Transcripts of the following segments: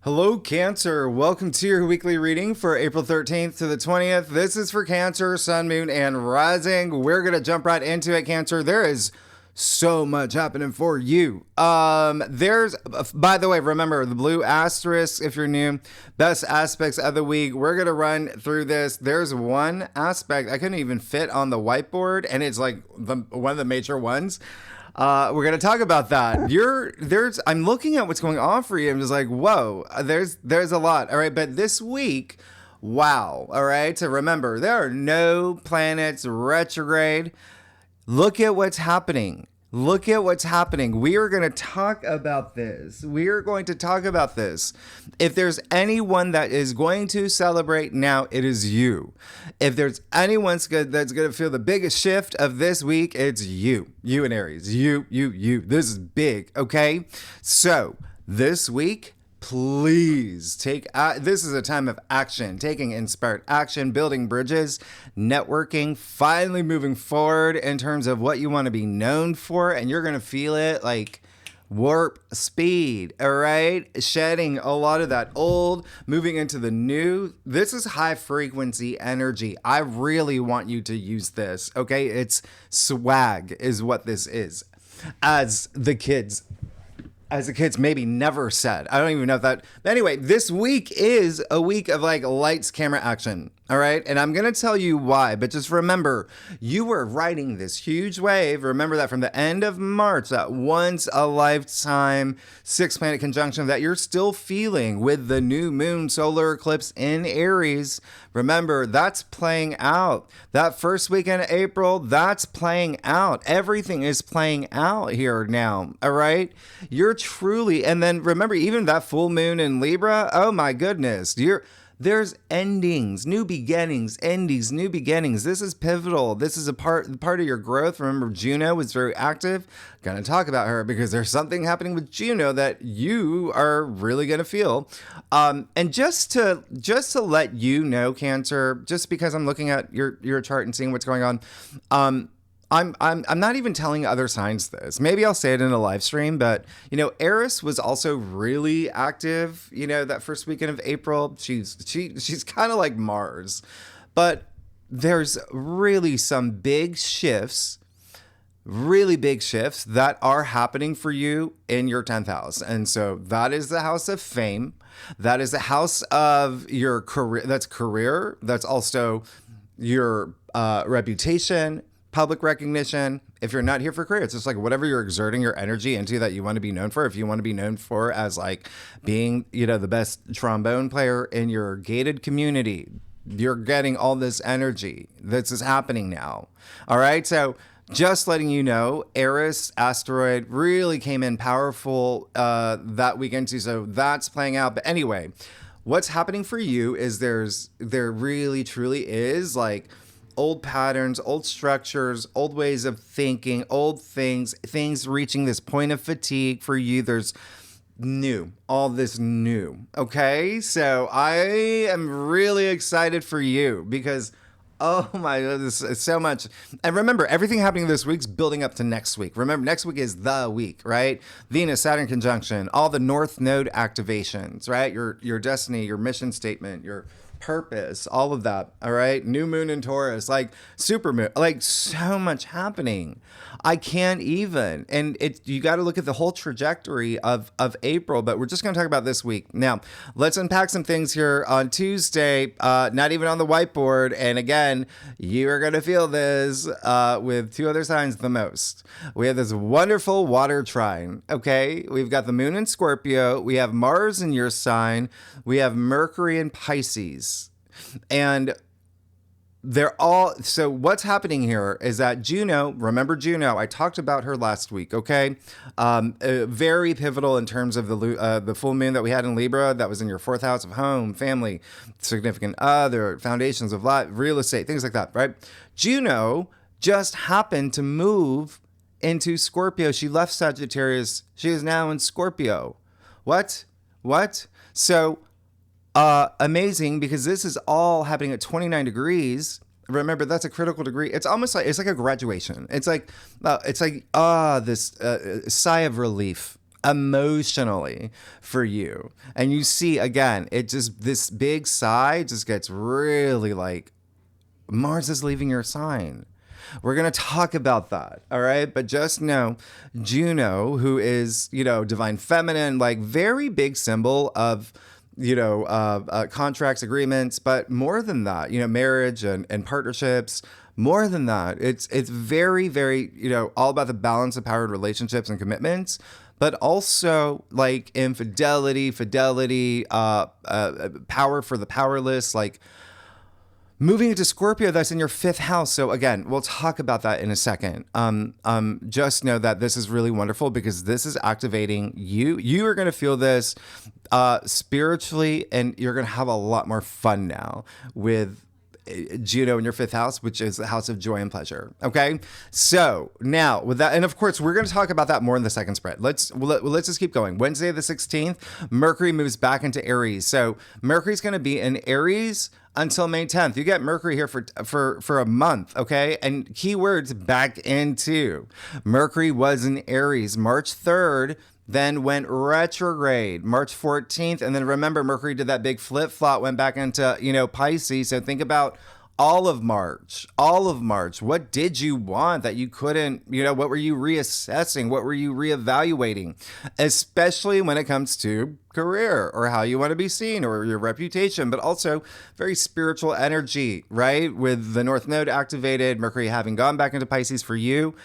Hello, Cancer. Welcome to your weekly reading for April 13th to the 20th. This is for Cancer, Sun, Moon, and Rising. We're going to jump right into it, Cancer. There is so much happening for you. By the way, remember the blue asterisk if you're new, best aspects of the week. We're going to run through this. There's one aspect I couldn't even fit on the whiteboard, and it's like one of the major ones. We're gonna talk about that. I'm looking at what's going on for you. I'm just like, whoa, there's a lot. All right, but this week, wow. All right, so remember, there are no planets retrograde. Look at what's happening. Look at what's happening. We are going to talk about this. If there's anyone that is going to celebrate now, it is you. If there's anyone that's going to feel the biggest shift of this week, it's you. You and Aries. You. This is big, okay? So, this week, please this is a time of action, taking inspired action, building bridges, networking, finally moving forward in terms of what you want to be known for, and you're going to feel it like warp speed. All right, shedding a lot of that old, moving into the new. This is high frequency energy. I really want you to use this. Okay, it's swag is what this is, as the kids maybe never said. I don't even know if that. But anyway, this week is a week of like lights, camera, action. All right. And I'm going to tell you why. But just remember, you were riding this huge wave. Remember that from the end of March, that once a lifetime 6-planet conjunction that you're still feeling with the new moon solar eclipse in Aries. Remember, that's playing out. That first weekend of April, that's playing out. Everything is playing out here now. All right. You're truly, and then remember, even that full moon in Libra, oh my goodness, there's endings, new beginnings, endings, new beginnings. This is pivotal. This is a part of your growth. Remember, Juno was very active. Gonna talk about her because there's something happening with Juno that you are really gonna feel. And just to let you know, Cancer, just because I'm looking at your chart and seeing what's going on, I'm not even telling other signs this. Maybe I'll say it in a live stream, but Aries was also really active. That first weekend of April, she's kind of like Mars, but there's really some big shifts, really big shifts that are happening for you in your 10th house, and so that is the house of fame. That is the house of your career. That's career. That's also your reputation, public recognition. If you're not here for career, it's just like whatever you're exerting your energy into that you want to be known for. If you want to be known for as like being, the best trombone player in your gated community, you're getting all this energy. This is happening now. All right. So just letting you know, Eris asteroid really came in powerful that weekend too. So that's playing out. But anyway, what's happening for you is there really truly is like old patterns, old structures, old ways of thinking, old things reaching this point of fatigue for you. There's all this new. Okay. So I am really excited for you because, oh my goodness, it's so much. And remember, everything happening this week's building up to next week. Remember, next week is the week, right? Venus, Saturn conjunction, all the North Node activations, right? Your destiny, your mission statement, your purpose, all of that. All right. New moon in Taurus, like super moon, like so much happening. I can't even. And you got to look at the whole trajectory of April, but we're just going to talk about this week. Now, let's unpack some things here on Tuesday, not even on the whiteboard. And again, you are going to feel this with two other signs the most. We have this wonderful water trine. Okay. We've got the moon in Scorpio. We have Mars in your sign. We have Mercury in Pisces. And so what's happening here is that Juno, remember Juno, I talked about her last week, okay? Very pivotal in terms of the full moon that we had in Libra that was in your 4th house of home, family, significant other, foundations of life, real estate, things like that, right? Juno just happened to move into Scorpio. She left Sagittarius. She is now in Scorpio. What? So amazing, because this is all happening at 29 degrees. Remember, that's a critical degree. It's almost like, it's like a graduation. It's like this sigh of relief. emotionally for you. And you see, again, it just, this big sigh just gets really like, Mars is leaving your sign. We're going to talk about that. All right. But just know Juno, who is, divine feminine, like very big symbol of, contracts, agreements, but more than that, marriage and partnerships. More than that, it's very, very, all about the balance of power in relationships and commitments, but also like infidelity, fidelity, power for the powerless, like moving into Scorpio, that's in your 5th house. So again, we'll talk about that in a second. Just know that this is really wonderful because this is activating you. You are going to feel this spiritually, and you're going to have a lot more fun now with Juno in your 5th house, which is the house of joy and pleasure. Okay. So now with that, and of course, we're going to talk about that more in the second spread. Let's just keep going. Wednesday, the 16th, Mercury moves back into Aries. So Mercury's going to be in Aries until May 10th. You get Mercury here for a month. Okay. And keywords back into Mercury was in Aries March 3rd, then went retrograde March 14th. And then remember, Mercury did that big flip flop, went back into, Pisces. So think about all of March. What did you want that you couldn't, what were you reassessing? What were you reevaluating? Especially when it comes to career or how you want to be seen or your reputation, but also very spiritual energy, right? With the North Node activated, Mercury having gone back into Pisces for you,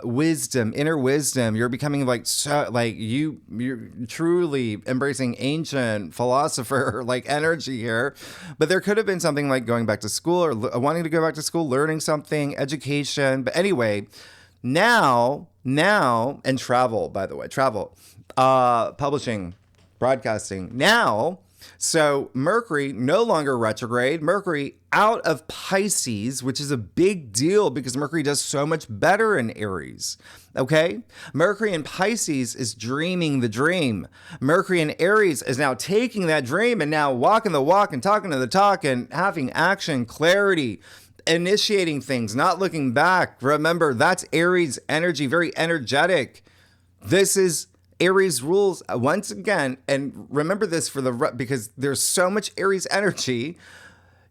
wisdom, inner wisdom. You're becoming you're truly embracing ancient philosopher like energy here. But there could have been something like going back to school or wanting to go back to school, learning something, education. But anyway, now, and travel, by the way, publishing, broadcasting now. So Mercury no longer retrograde, Mercury out of Pisces, which is a big deal because Mercury does so much better in Aries. Okay. Mercury in Pisces is dreaming the dream. Mercury in Aries is now taking that dream and now walking the walk and talking to the talk and having action, clarity, initiating things, not looking back. Remember, that's Aries energy, very energetic. This is Aries rules once again, and remember this because there's so much Aries energy.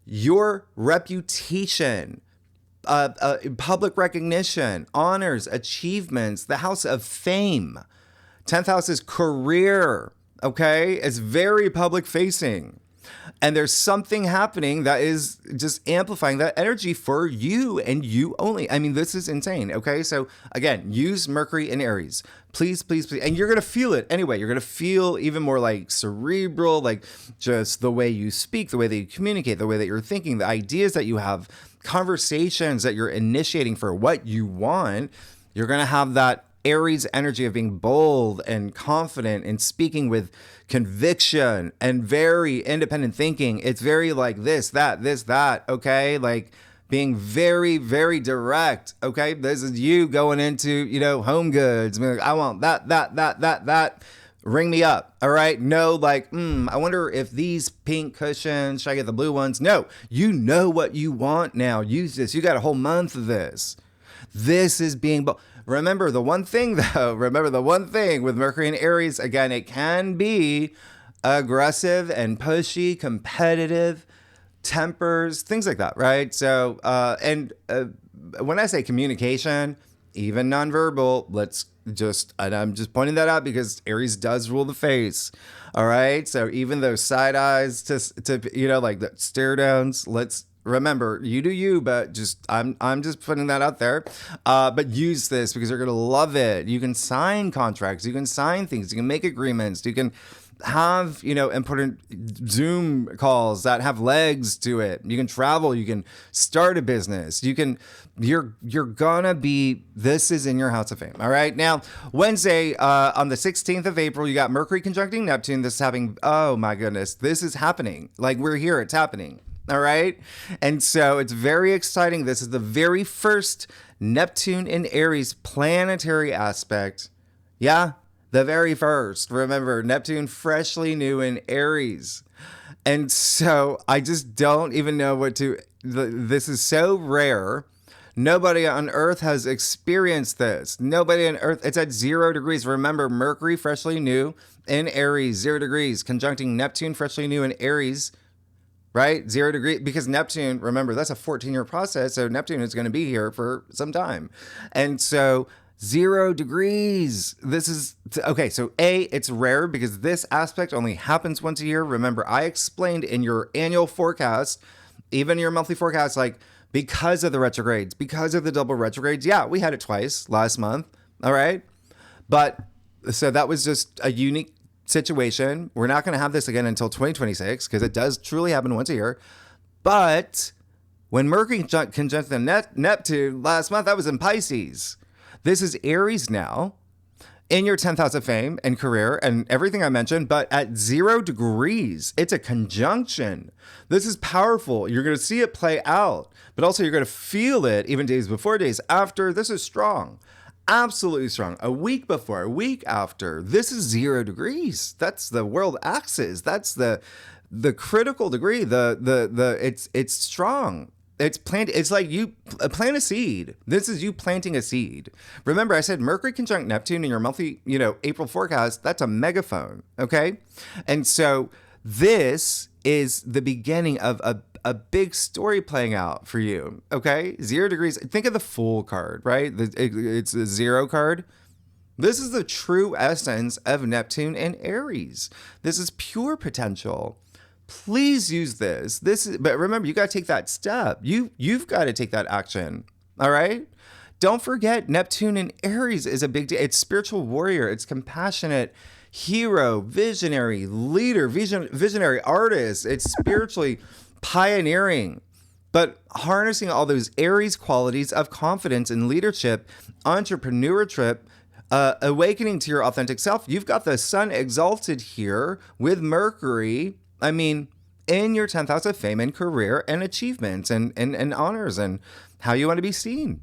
Your reputation, public recognition, honors, achievements, the house of fame. 10th house is career. Okay, it's very public facing. And there's something happening that is just amplifying that energy for you and you only. I mean, this is insane. Okay. So again, use Mercury in Aries. Please, please, please. And you're going to feel it anyway. You're going to feel even more like cerebral, like just the way you speak, the way that you communicate, the way that you're thinking, the ideas that you have, conversations that you're initiating for what you want. You're going to have that Aries energy of being bold and confident and speaking with conviction and very independent thinking. It's very like this, that, okay? Like being very, very direct, okay? This is you going into, home goods. Like, I want that. Ring me up, all right? No, like, I wonder if these pink cushions, should I get the blue ones? No, you know what you want now. Use this. You got a whole month of this. This is being bold. Remember the one thing with Mercury and Aries, again, it can be aggressive and pushy, competitive, tempers, things like that, right? So, when I say communication, even nonverbal, and I'm just pointing that out because Aries does rule the face. All right. So even those side eyes to like the stare downs, remember, you do you, but I'm just putting that out there. But use this because you're going to love it. You can sign contracts. You can sign things. You can make agreements. You can have, important Zoom calls that have legs to it. You can travel. You can start a business. You're gonna be, this is in your house of fame. All right. Now, Wednesday, on the 16th of April, you got Mercury conjuncting Neptune. This is having, oh my goodness, this is happening. Like we're here. It's happening. All right. And so it's very exciting. This is the very first Neptune in Aries planetary aspect. Yeah, the very first. Remember, Neptune freshly new in Aries. And so I just don't even know this is so rare. Nobody on Earth has experienced this. Nobody on Earth. It's at 0 degrees. Remember, Mercury, freshly new in Aries, 0 degrees, conjuncting Neptune, freshly new in Aries, right? 0 degree, because Neptune, remember, that's a 14-year process. So Neptune is going to be here for some time. And so 0 degrees. This is, okay, so it's rare because this aspect only happens once a year. Remember, I explained in your annual forecast, even your monthly forecast, like, because of the retrogrades, because of the double retrogrades. Yeah, we had it twice last month. All right. But so that was just a unique situation. We're not going to have this again until 2026 because it does truly happen once a year. But when Mercury conjunct the Neptune last month, that was in Pisces. This is Aries now, in your 10th house of fame and career and everything I mentioned, but at 0 degrees, it's a conjunction. This is powerful. You're going to see it play out, but also you're going to feel it even days before, days after. This is strong. Absolutely strong. A week before, a week after. This is 0 degrees. That's the world axis. That's the critical degree. It's strong. It's like you plant a seed. This is you planting a seed. Remember, I said Mercury conjunct Neptune in your monthly, April forecast. That's a megaphone. Okay. And so this is the beginning of a big story playing out for you. Okay. 0 degrees. Think of the Fool card, right? It's a 0 card. This is the true essence of Neptune and Aries. This is pure potential. Please use this. But remember, you got to take that step. You've got to take that action. All right. Don't forget, Neptune in Aries is a big deal. It's spiritual warrior. It's compassionate hero, visionary leader, visionary artist. It's spiritually pioneering, but harnessing all those Aries qualities of confidence and leadership, entrepreneurship, awakening to your authentic self. You've got the sun exalted here with Mercury. I mean, in your 10th house of fame and career and achievements and honors and how you want to be seen.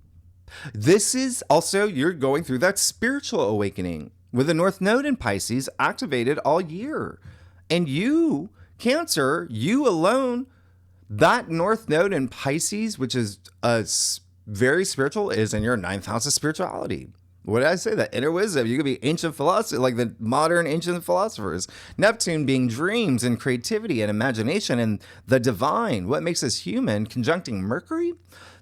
This is also, you're going through that spiritual awakening with the North Node in Pisces activated all year. And you, Cancer, you alone, that North Node in Pisces, which is very spiritual, is in your 9th house of spirituality. What did I say? That inner wisdom. You could be ancient philosophy, like the modern ancient philosophers. Neptune being dreams and creativity and imagination and the divine. What makes us human? Conjuncting Mercury.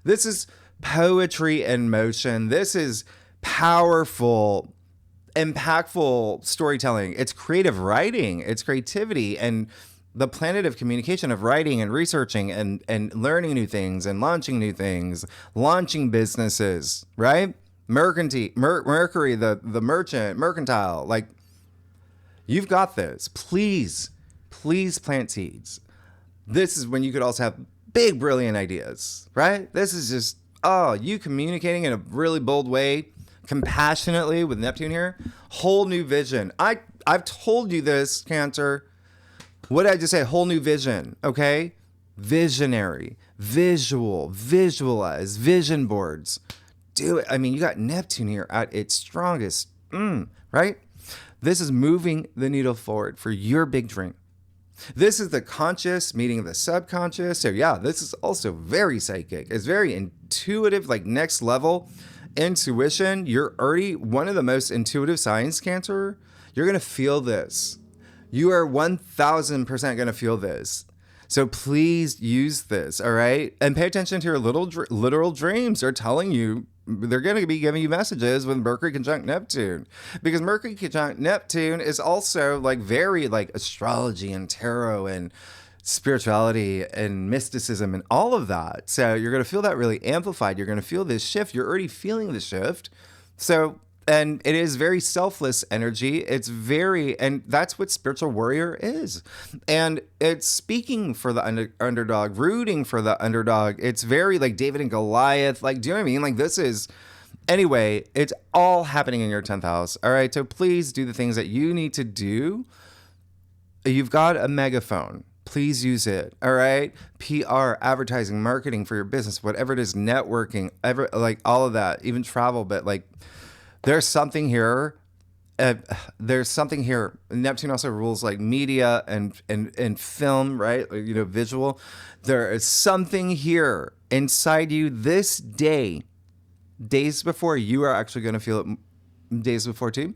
This is poetry in motion. This is powerful, impactful storytelling. It's creative writing. It's creativity and the planet of communication, of writing and researching and learning new things and launching new things, launching businesses, right? Mercury, the merchant, mercantile, like, you've got this. Please plant seeds. This is when you could also have big, brilliant ideas, right? This is just, you communicating in a really bold way, compassionately with Neptune here. Whole new vision. I've told you this, Cancer. What did I just say? Whole new vision, okay? Visionary, visual, visualize, vision boards. Do it. I mean, you got Neptune here at its strongest, right? This is moving the needle forward for your big dream. This is the conscious meeting the subconscious. So yeah, this is also very psychic. It's very intuitive, like next level intuition. You're already one of the most intuitive signs, Cancer. You're going to feel this. You are 1000% going to feel this. So please use this, all right? And pay attention to your literal dreams. They're telling you, they're going to be giving you messages with Mercury conjunct Neptune. Because Mercury conjunct Neptune is also like very like astrology and tarot and spirituality and mysticism and all of that. So you're going to feel that really amplified. You're going to feel this shift. You're already feeling the shift. So, and it is very selfless energy. It's very, and that's what spiritual warrior is. And it's speaking for the underdog, rooting for the underdog. It's very like David and Goliath. Like, do you know what I mean? Like this is, anyway, it's all happening in your 10th house. All right. So please do the things that you need to do. You've got a megaphone. Please use it. All right. PR, advertising, marketing for your business, whatever it is, networking, like all of that, even travel, but like, there's something here. There's something here. Neptune also rules like media and film, right? You know, visual. There is something here inside you this day, days before, you are actually going to feel it days before too.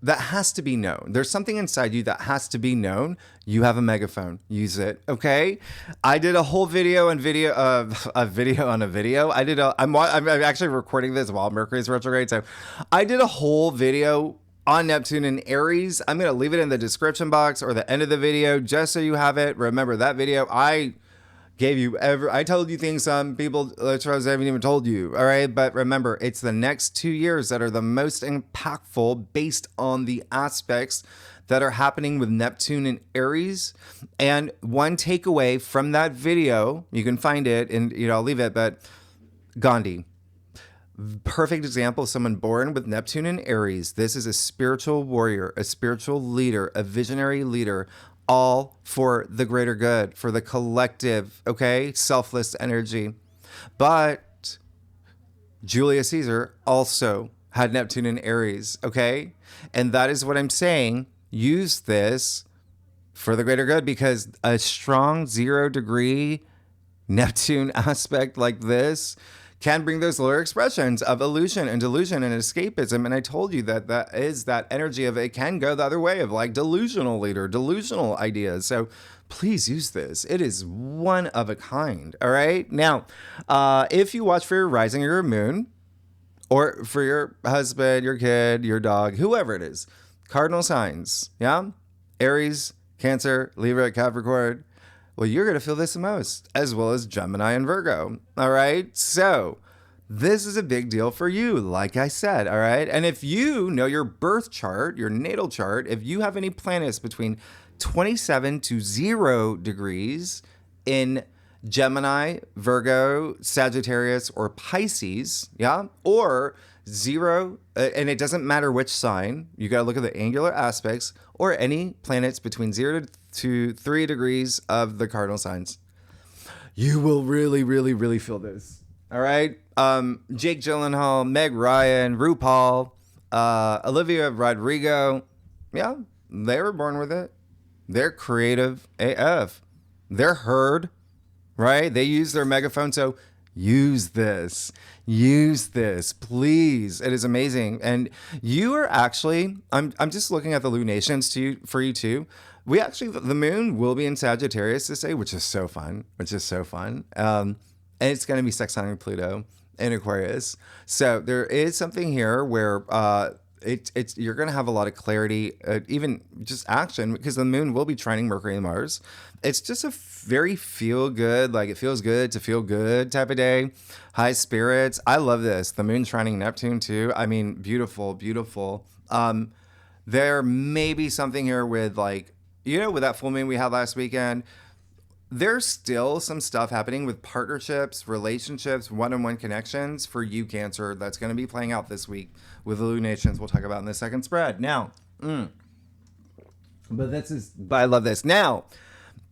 That has to be known. There's something inside you that has to be known. You have a megaphone. Use it. Okay. I did a whole video and video of a video on a video. I'm actually recording this while Mercury's retrograde. So I did a whole video on Neptune and Aries. I'm going to leave it in the description box or the end of the video just so you have it. Remember that video. I told you things some people haven't even told you, all right? But remember, it's the next 2 years that are the most impactful based on the aspects that are happening with Neptune and Aries. And one takeaway from that video, you can find it, and I'll leave it, but Gandhi. Perfect example of someone born with Neptune and Aries. This is a spiritual warrior, a spiritual leader, a visionary leader, all for the greater good, for the collective, okay? Selfless energy. But Julius Caesar also had Neptune and Aries, okay? And that is what I'm saying. Use this for the greater good, because a strong 0-degree Neptune aspect like this can bring those lower expressions of illusion and delusion and escapism. And I told you that is that energy of it can go the other way of like delusional leader, delusional ideas. So please use this. It is one of a kind. All right. Now, if you watch for your rising or your moon, or for your husband, your kid, your dog, whoever it is, cardinal signs. Yeah. Aries, Cancer, Libra, Capricorn. Well, you're going to feel this the most, as well as Gemini and Virgo. All right. So this is a big deal for you, like I said. All right. And if you know your birth chart, your natal chart, if you have any planets between 27 to 0 degrees in Gemini, Virgo, Sagittarius, or Pisces, yeah, or 0, and it doesn't matter which sign, you got to look at the angular aspects, or any planets between 0 to 3 degrees of the cardinal signs. You will really, really, really feel this. All right. Jake Gyllenhaal, Meg Ryan, RuPaul, Olivia Rodrigo. Yeah, they were born with it. They're creative AF. They're heard, right? They use their megaphone. So use this, please. It is amazing. And you are actually, I'm just looking at the lunations for you too. We actually, the moon will be in Sagittarius this day, which is so fun, and it's going to be sextiling Pluto in Aquarius. So there is something here where you're going to have a lot of clarity, even just action, because the moon will be trining Mercury and Mars. It's just a very feel good, like it feels good to feel good type of day. High spirits. I love this. The moon trining Neptune too. I mean, beautiful, beautiful. There may be something here with like, with that full moon we had last weekend. There's still some stuff happening with partnerships, relationships, one-on-one connections for you, Cancer, that's going to be playing out this week with the lunations we'll talk about in the second spread. Now, but I love this. Now,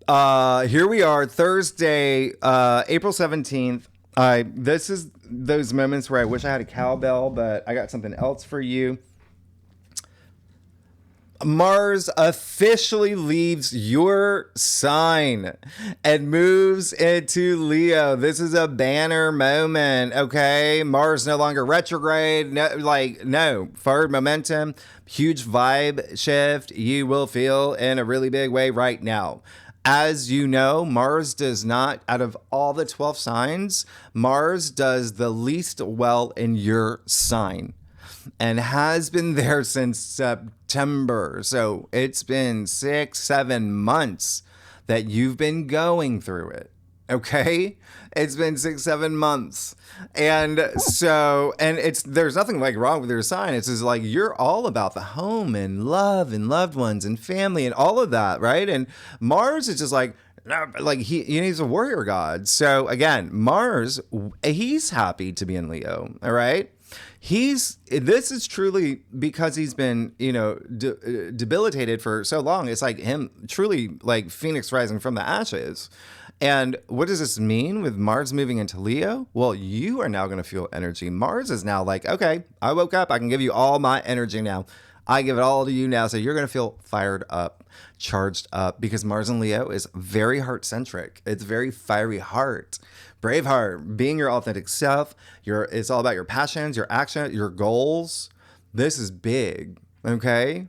here we are, Thursday, April 17th. This is those moments where I wish I had a cowbell, but I got something else for you. Mars officially leaves your sign and moves into Leo. This is a banner moment, okay? Mars no longer retrograde, no, forward momentum, huge vibe shift you will feel in a really big way right now. As you know, Mars does not, out of all the 12 signs, Mars does the least well in your sign. And has been there since September. So it's been 6-7 months that you've been going through it. Okay? It's been 6-7 months. And so, there's nothing like wrong with your sign. It's just like you're all about the home and love and loved ones and family and all of that, right? And Mars is just like he's a warrior god. So again, Mars, he's happy to be in Leo. All right? This is truly because he's been, debilitated for so long. It's like him truly like Phoenix rising from the ashes. And what does this mean with Mars moving into Leo? Well, you are now going to feel energy. Mars is now like, okay, I woke up. I can give you all my energy now. I give it all to you now. So you're going to feel fired up, charged up, because Mars in Leo is very heart-centric. It's very fiery heart, brave heart, being your authentic self. It's all about your passions, your action, your goals. This is big, okay?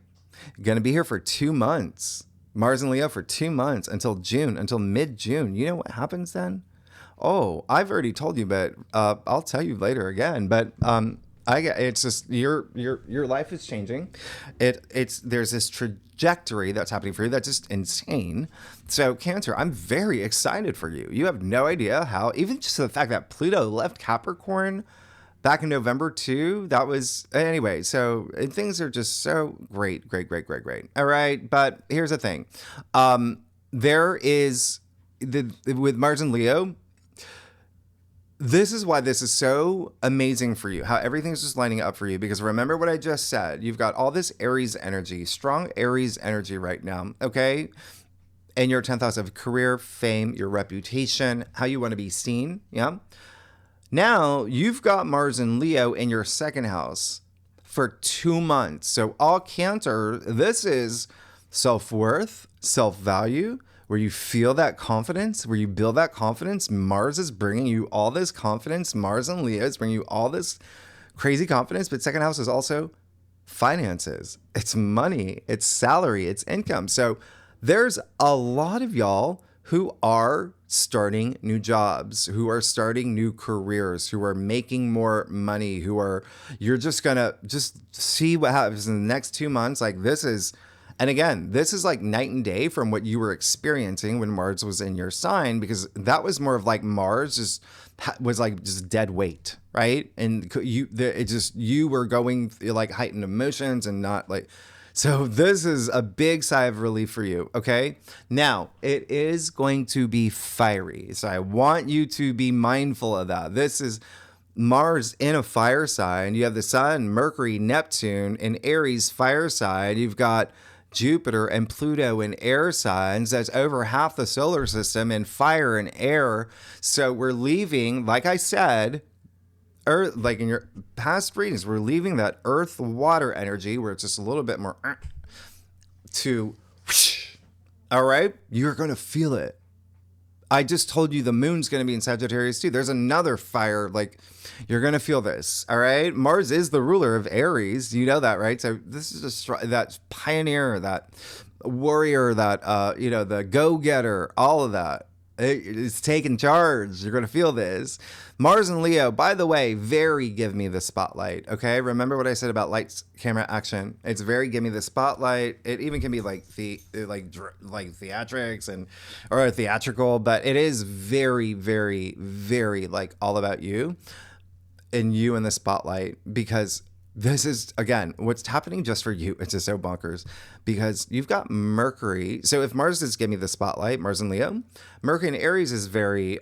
Going to be here for 2 months. Mars in Leo for 2 months until June, until mid-June. You know what happens then? Oh, I've already told you, but I'll tell you later again. But it's just your life is changing. There's this trajectory that's happening for you that's just insane. So Cancer, I'm very excited for you. You have no idea how, even just the fact that Pluto left Capricorn back in November too. That was anyway. So things are just so great. All right, but here's the thing. There is with Mars and Leo. This is why this is so amazing for you, how everything's just lining up for you. Because remember what I just said. You've got all this Aries energy, strong Aries energy right now, okay? And your 10th house of career, fame, your reputation, how you want to be seen, yeah? Now, you've got Mars and Leo in your second house for 2 months. So all Cancer, this is self-worth, self-value, where you feel that confidence, where you build that confidence. Mars is bringing you all this confidence. Mars and Leo is bringing you all this crazy confidence. But second house is also finances. It's money. It's salary. It's income. So there's a lot of y'all who are starting new jobs, who are starting new careers, who are making more money, you're just gonna just see what happens in the next 2 months. Like this is, and again, this is like night and day from what you were experiencing when Mars was in your sign, because that was more of like Mars was like just dead weight, right? And you were going like heightened emotions and not like, so this is a big sigh of relief for you, okay? Now, it is going to be fiery, so I want you to be mindful of that. This is Mars in a fire sign. You have the Sun, Mercury, Neptune in Aries fire sign. You've got Jupiter and Pluto in air signs. That's over half the solar system in fire and air. So we're leaving, like I said, Earth, like in your past readings, we're leaving that earth water energy where it's just a little bit more to whoosh. All right, you're going to feel it. I just told you the moon's going to be in Sagittarius too. There's another fire, like you're going to feel this. All right, Mars is the ruler of Aries. You know that, right? So this is that pioneer, that warrior, that the go-getter, all of that. It's taking charge. You're going to feel this. Mars and Leo, by the way, very give me the spotlight. Okay. Remember what I said about lights, camera, action. It's very give me the spotlight. It even can be like theatrics or theatrical, but it is very, very, very like all about you and you in the spotlight, because this is, again, what's happening just for you. It's just so bonkers because you've got Mercury. So if Mars is giving me the spotlight, Mars and Leo, Mercury and Aries is very,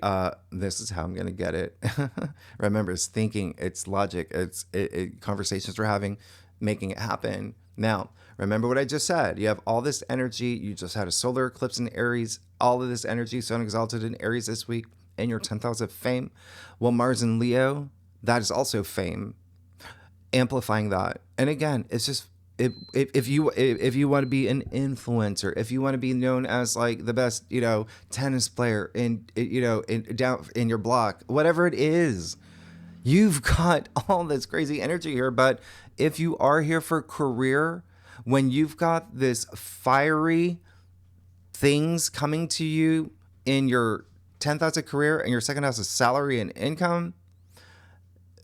this is how I'm going to get it. Remember, it's thinking, it's logic, it's conversations we're having, making it happen. Now, remember what I just said. You have all this energy. You just had a solar eclipse in Aries. All of this energy, Sun exalted in Aries this week, in your 10th house of fame. Well, Mars and Leo, that is also fame. Amplifying that. And again, it's just if you want to be an influencer, if you want to be known as like the best, tennis player in down in your block, whatever it is, you've got all this crazy energy here. But if you are here for career, when you've got this fiery things coming to you in your 10th house of career and your second house of salary and income,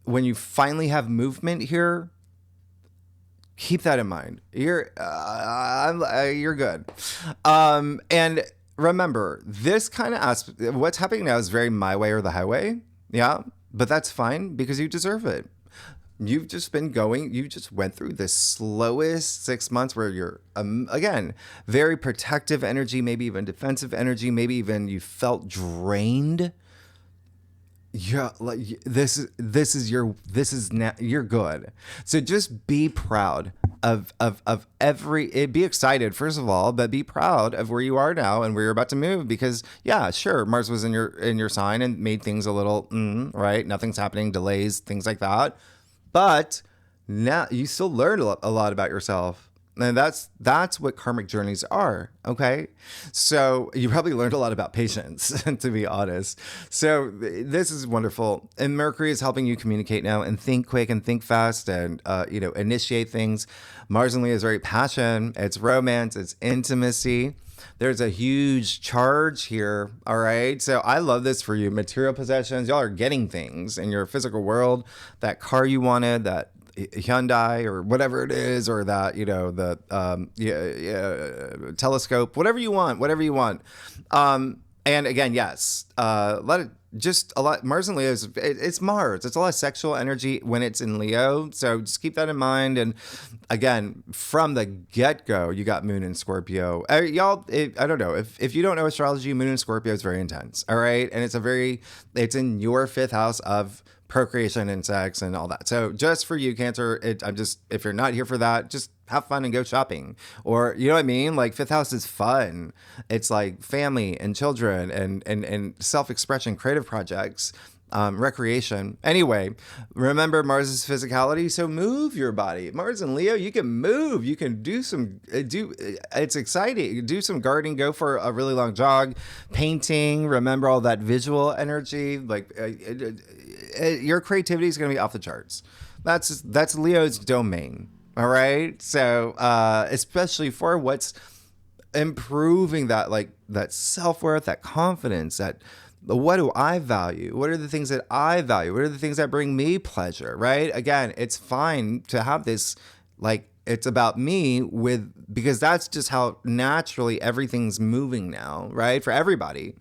when you finally have movement here, keep that in mind. You're good. And remember, this kind of aspect, what's happening now is very my way or the highway. Yeah, but that's fine because you deserve it. You've just been going, you just went through the slowest 6 months where you're, again, very protective energy, maybe even defensive energy, maybe even you felt drained. Yeah, like you're good. So just be proud of be excited first of all, but be proud of where you are now and where you're about to move, because yeah, sure, Mars was in your sign and made things a little right. Nothing's happening, delays, things like that. But now you still learn a lot about yourself. And that's what karmic journeys are. Okay. So you probably learned a lot about patience, to be honest. So this is wonderful. And Mercury is helping you communicate now and think quick and think fast and, initiate things. Mars and Leo is very passion. It's romance. It's intimacy. There's a huge charge here. All right. So I love this for you. Material possessions. Y'all are getting things in your physical world. That car you wanted, that Hyundai or whatever it is, or that, telescope, whatever you want. And again, yes, let it just a lot. Mars and Leo it's Mars. It's a lot of sexual energy when it's in Leo. So just keep that in mind. And again, from the get go, you got Moon in Scorpio. I don't know if you don't know astrology, Moon in Scorpio is very intense. All right, and it's in your fifth house of procreation and sex and all that. So just for you, Cancer, if you're not here for that, just have fun and go shopping. Or, you know what I mean? Like, fifth house is fun. It's like family and children and self-expression, creative projects, recreation. Anyway, remember Mars's physicality. So move your body. Mars and Leo, you can move. You can it's exciting. Do some gardening, go for a really long jog, painting. Remember all that visual energy. Like, your creativity is going to be off the charts. That's Leo's domain. All right. So, especially for what's improving that self-worth, that confidence, what do I value? What are the things that I value? What are the things that bring me pleasure? Right. Again, it's fine to have this, it's about me because that's just how naturally everything's moving now. Right. For everybody.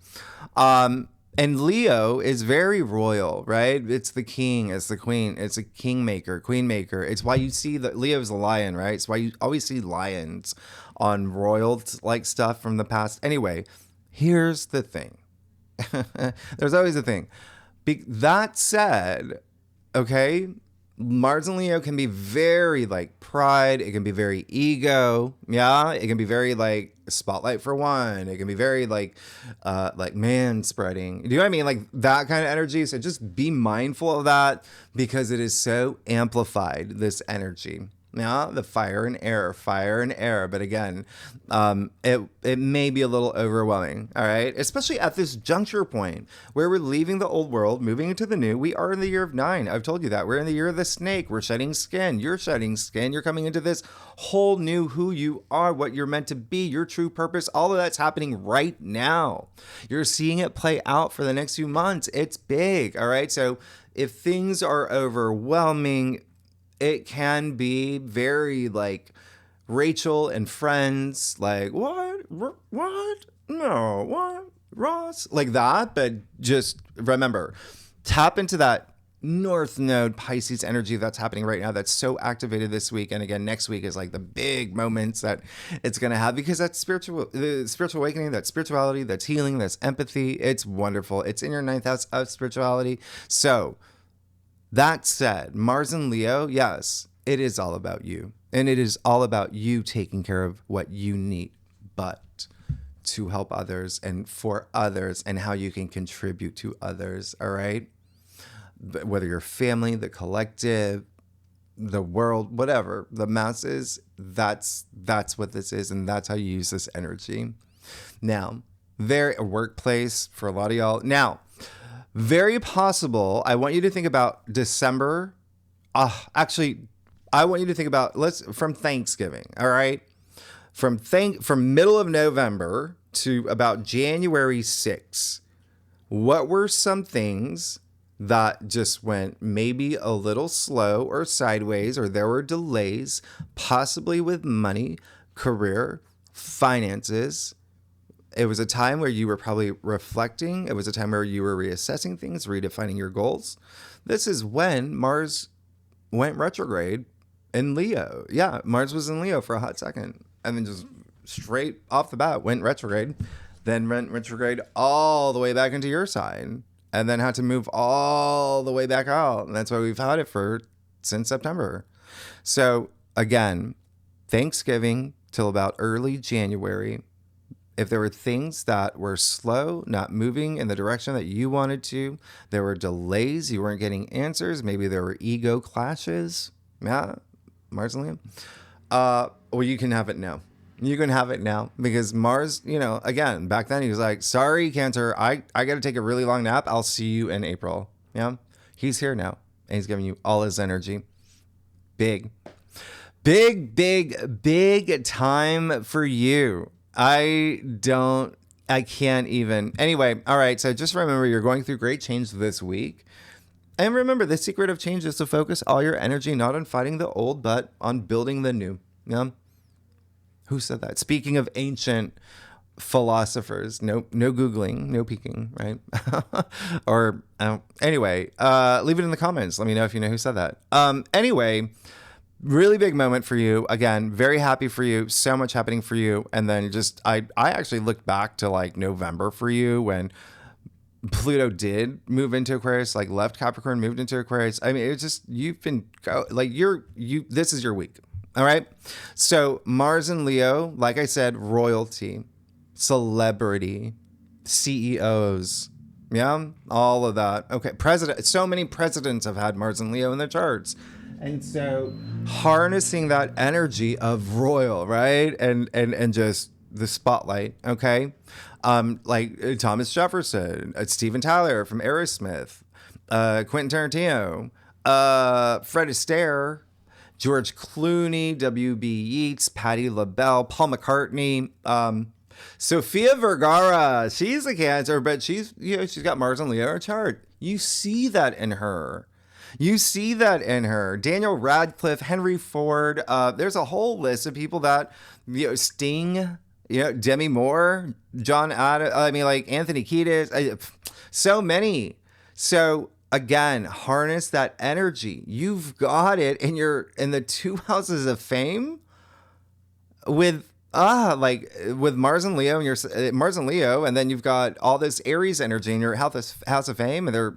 And Leo is very royal, right? It's the king, it's the queen, it's a kingmaker, queenmaker. It's why you see that Leo's a lion, right? It's why you always see lions on royal stuff from the past. Anyway, here's the thing. There's always a thing. That said, okay, Mars and Leo can be very pride. It can be very ego. Yeah. It can be very spotlight for one. It can be very man spreading. Do you know what I mean? That kind of energy. So just be mindful of that because it is so amplified, this energy. Yeah, the fire and air. But again, it may be a little overwhelming. All right. Especially at this juncture point where we're leaving the old world, moving into the new. We are in the year of 9. I've told you that. We're in the year of the snake. We're shedding skin. You're shedding skin. You're coming into this whole new who you are, what you're meant to be, your true purpose. All of that's happening right now. You're seeing it play out for the next few months. It's big. All right. So if things are overwhelming, it can be very Rachel and Friends, what? No, what? Ross? Like that. But just remember, tap into that North Node Pisces energy that's happening right now. That's so activated this week. And again, next week is the big moments that it's going to have because that's the spiritual awakening, that's spirituality, that's healing, that's empathy. It's wonderful. It's in your 9th house of spirituality. So, that said, Mars and Leo, yes, it is all about you. And it is all about you taking care of what you need, but to help others and for others and how you can contribute to others, all right? Whether your family, the collective, the world, whatever, the masses, that's what this is. And that's how you use this energy. Now, a workplace for a lot of y'all. Now, very possible. I want you to think about December. Actually, I want you to think about from Thanksgiving. All right, from middle of November to about January 6th. What were some things that just went maybe a little slow or sideways, or there were delays, possibly with money, career, finances? It was a time where you were probably reflecting. It was a time where you were reassessing things, redefining your goals. This is when Mars went retrograde in Leo. Yeah, Mars was in Leo for a hot second. And then just straight off the bat went retrograde. Then went retrograde all the way back into your sign. And then had to move all the way back out. And that's why we've had it since September. So again, Thanksgiving till about early January. If there were things that were slow, not moving in the direction that you wanted to, there were delays, you weren't getting answers, maybe there were ego clashes, Yeah, Mars and Leo. Well, you can have it now. You can have it now because Mars, again, back then he was like, sorry, Cancer, I got to take a really long nap. I'll see you in April. Yeah. He's here now and he's giving you all his energy. Big time for you. I can't even. Anyway, all right. So just remember, you're going through great change this week. And remember, the secret of change is to focus all your energy not on fighting the old, but on building the new. Yeah. Who said that? Speaking of ancient philosophers, no Googling, no peeking, right? Or anyway, leave it in the comments. Let me know if you know who said that. Anyway, really big moment for you. Again, very happy for you. So much happening for you. And then just, I actually looked back to like November for you when Pluto did move into Aquarius, like left Capricorn, moved into Aquarius. I mean, it's just, you've been like, this is your week. All right. So Mars and Leo, like I said, royalty, celebrity, CEOs. Yeah. All of that. Okay. So many presidents have had Mars and Leo in their charts. And so harnessing that energy of royal, right? And just the spotlight. Okay. Like Thomas Jefferson, Steven Tyler from Aerosmith, Quentin Tarantino, Fred Astaire, George Clooney, W.B. Yeats, Patti LaBelle, Paul McCartney, Sofia Vergara. She's a Cancer, but she's got Mars and Leo in her chart. You see that in her. Daniel Radcliffe, Henry Ford. There's a whole list of people that, Sting, Demi Moore, John Adams. I mean, like Anthony Kiedis. So many. So again, harness that energy. You've got it in the 2 houses of fame with Mars and Leo and your Mars and Leo, and then you've got all this Aries energy in your house of fame, and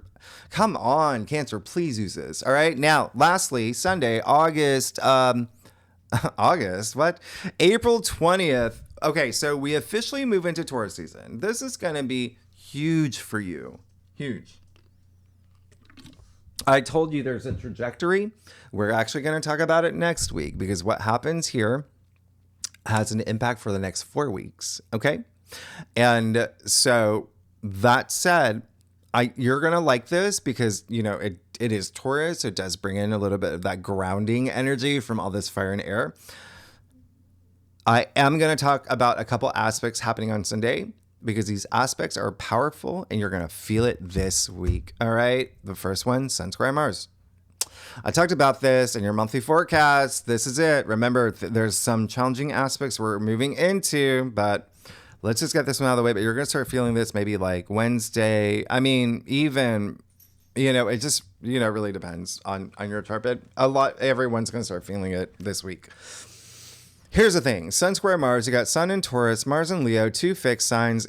come on, Cancer, please use this. All right. Now, lastly, Sunday, April 20th. Okay, so we officially move into Taurus season. This is going to be huge for you. Huge. I told you there's a trajectory. We're actually going to talk about it next week because what happens here has an impact for the next 4 weeks. Okay. And so that said, you're going to like this because, it is Taurus. So it does bring in a little bit of that grounding energy from all this fire and air. I am going to talk about a couple aspects happening on Sunday because these aspects are powerful and you're going to feel it this week. All right. The first one, Sun square Mars. I talked about this in your monthly forecast. This is it. Remember, there's some challenging aspects we're moving into, but let's just get this one out of the way. But you're going to start feeling this maybe like Wednesday. I mean, even, it just, really depends on your chart. But everyone's going to start feeling it this week. Here's the thing. Sun square Mars, you got Sun in Taurus, Mars and Leo, 2 fixed signs.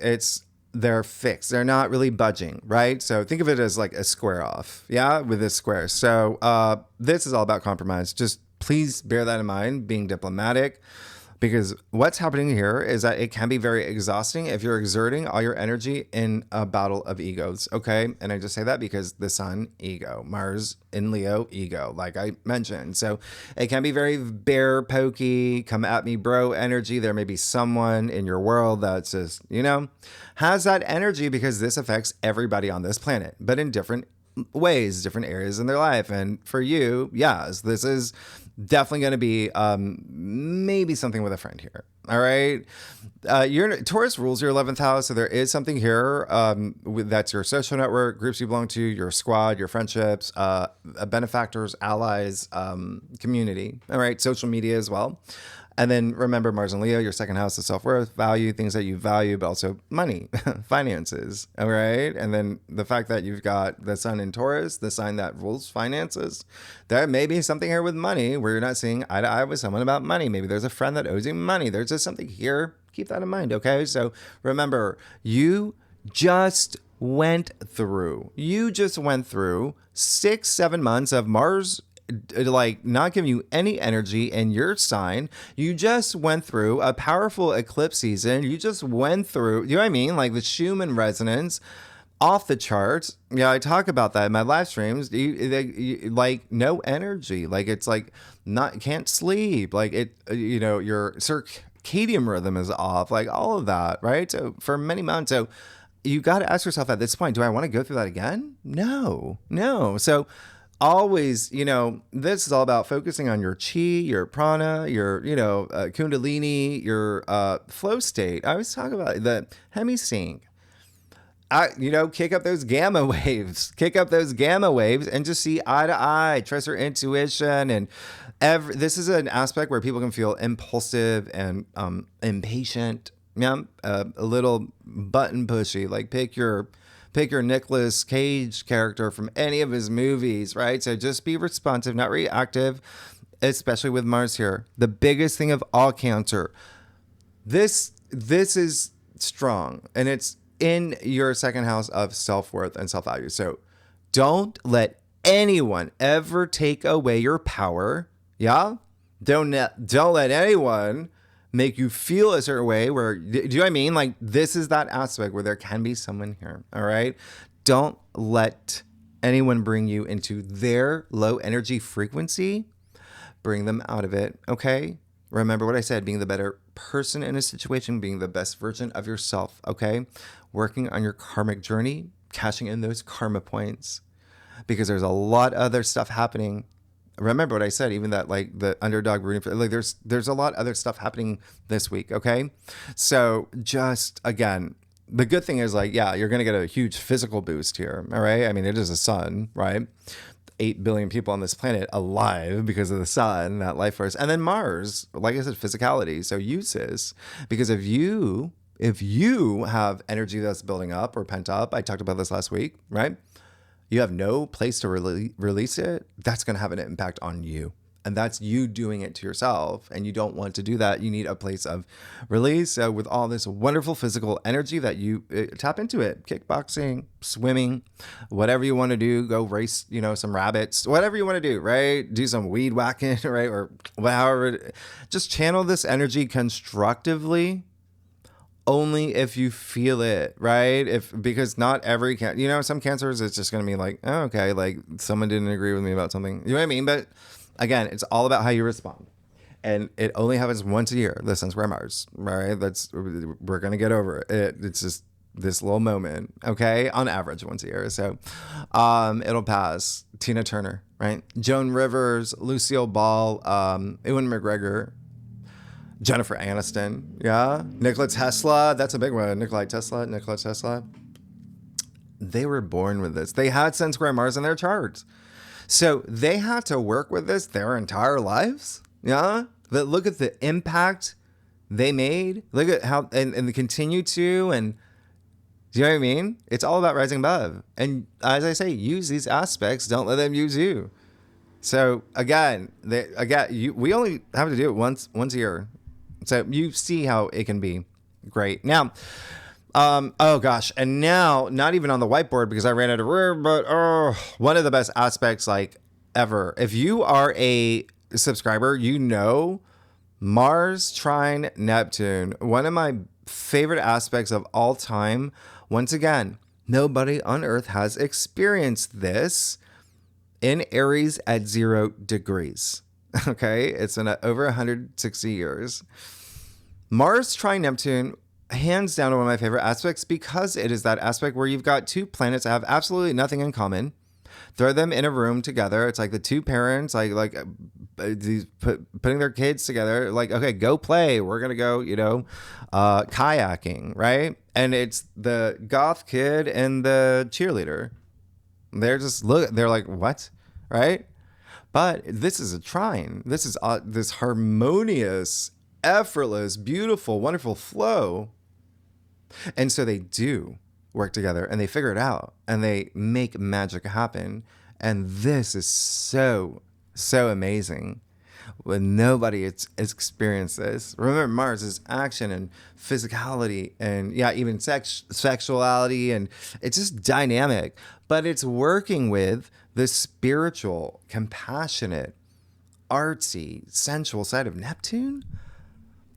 They're fixed. They're not really budging, right? So think of it as like a square off, yeah, with this square. So this is all about compromise. Just please bear that in mind, being diplomatic, because what's happening here is that it can be very exhausting if you're exerting all your energy in a battle of egos, okay? And I just say that because the Sun, ego, Mars in Leo, ego, like I mentioned. So it can be very bear pokey, come at me bro energy. There may be someone in your world that's just, has that energy because this affects everybody on this planet, but in different ways, different areas in their life. And for you, yes, this is definitely going to be maybe something with a friend here. All right. Taurus rules your 11th house. So there is something here that's your social network, groups you belong to, your squad, your friendships, benefactors, allies, community. All right. Social media as well. And then remember Mars and Leo, your second house is self-worth, value, things that you value, but also money, finances. All right. And then the fact that you've got the Sun in Taurus, the sign that rules finances, there may be something here with money where you're not seeing eye to eye with someone about money. Maybe there's a friend that owes you money. There's just something here. Keep that in mind. Okay. So remember, you just went through 6-7 months of Mars like not giving you any energy in your sign. You just went through a powerful eclipse season. You just went through, you know what I mean? Like the Schumann resonance off the charts. Yeah, I talk about that in my live streams. Like no energy. Like it's like not can't sleep. Like it, your circadian rhythm is off. Like all of that, right? So for many months, so you got to ask yourself at this point, do I want to go through that again? No, no. So always, this is all about focusing on your chi, your prana, your, kundalini, your flow state. I always talk about the hemisync. Kick up those gamma waves. Kick up those gamma waves and just see eye to eye. Trust your intuition. And this is an aspect where people can feel impulsive and impatient. Yeah, a little button pushy. Like pick your Nicolas Cage character from any of his movies, right? So just be responsive, not reactive, especially with Mars here. The biggest thing of all, Cancer. This is strong, and it's in your second house of self-worth and self-value. So don't let anyone ever take away your power. Yeah? Don't let anyone make you feel a certain way where, do you know what I mean? Like this is that aspect where there can be someone here. All right. Don't let anyone bring you into their low energy frequency. Bring them out of it. Okay. Remember what I said, being the better person in a situation, being the best version of yourself. Okay. Working on your karmic journey, cashing in those karma points, because there's a lot of other stuff happening. Remember what I said, even that like the underdog rooting for, like there's a lot of other stuff happening this week. Okay. So just again, the good thing is like, yeah, you're going to get a huge physical boost here. All right. I mean, it is a sun, right? 8 billion people on this planet alive because of the sun, that life force. And then Mars, like I said, physicality. So use this, because if you have energy that's building up or pent up, I talked about this last week, right? You have no place to release it. That's going to have an impact on you. And that's you doing it to yourself. And you don't want to do that. You need a place of release with all this wonderful physical energy that you tap into it. Kickboxing, swimming, whatever you want to do. Go race, some rabbits, whatever you want to do, right? Do some weed whacking, right? Or however. Just channel this energy constructively. Only if you feel it, right? Because not every some cancers, it's just going to be like, oh, okay, like someone didn't agree with me about something. You know what I mean? But again, it's all about how you respond. And it only happens once a year, the Sun square Mars, right? We're going to get over it. It's just this little moment, okay? On average, once a year. So it'll pass. Tina Turner, right? Joan Rivers, Lucille Ball, Ewan McGregor, Jennifer Aniston, yeah. Nikola Tesla, that's a big one. Nikola Tesla. They were born with this. They had Sun square Mars in their charts. So they had to work with this their entire lives, yeah. But look at the impact they made. Look at how, and they continue to, and do you know what I mean? It's all about rising above. And as I say, use these aspects. Don't let them use you. So again, we only have to do it once a year. So you see how it can be great. Now, oh gosh, and now not even on the whiteboard because I ran out of room, but one of the best aspects like ever. If you are a subscriber, Mars trine Neptune, one of my favorite aspects of all time. Once again, nobody on Earth has experienced this in Aries at 0 degrees. Okay, it's been over 160 years. Mars trine Neptune, hands down one of my favorite aspects, because it is that aspect where you've got two planets that have absolutely nothing in common. Throw them in a room together. It's like the two parents, putting their kids together. Like, okay, go play. We're gonna go, kayaking, right? And it's the goth kid and the cheerleader. They're like, what, right? But this is a trine. This is this harmonious, effortless, beautiful, wonderful flow. And so they do work together and they figure it out and they make magic happen. And this is so, so amazing. When nobody has experienced this. Remember, Mars is action and physicality and even sexuality, and it's just dynamic. But it's working with the spiritual, compassionate, artsy, sensual side of Neptune.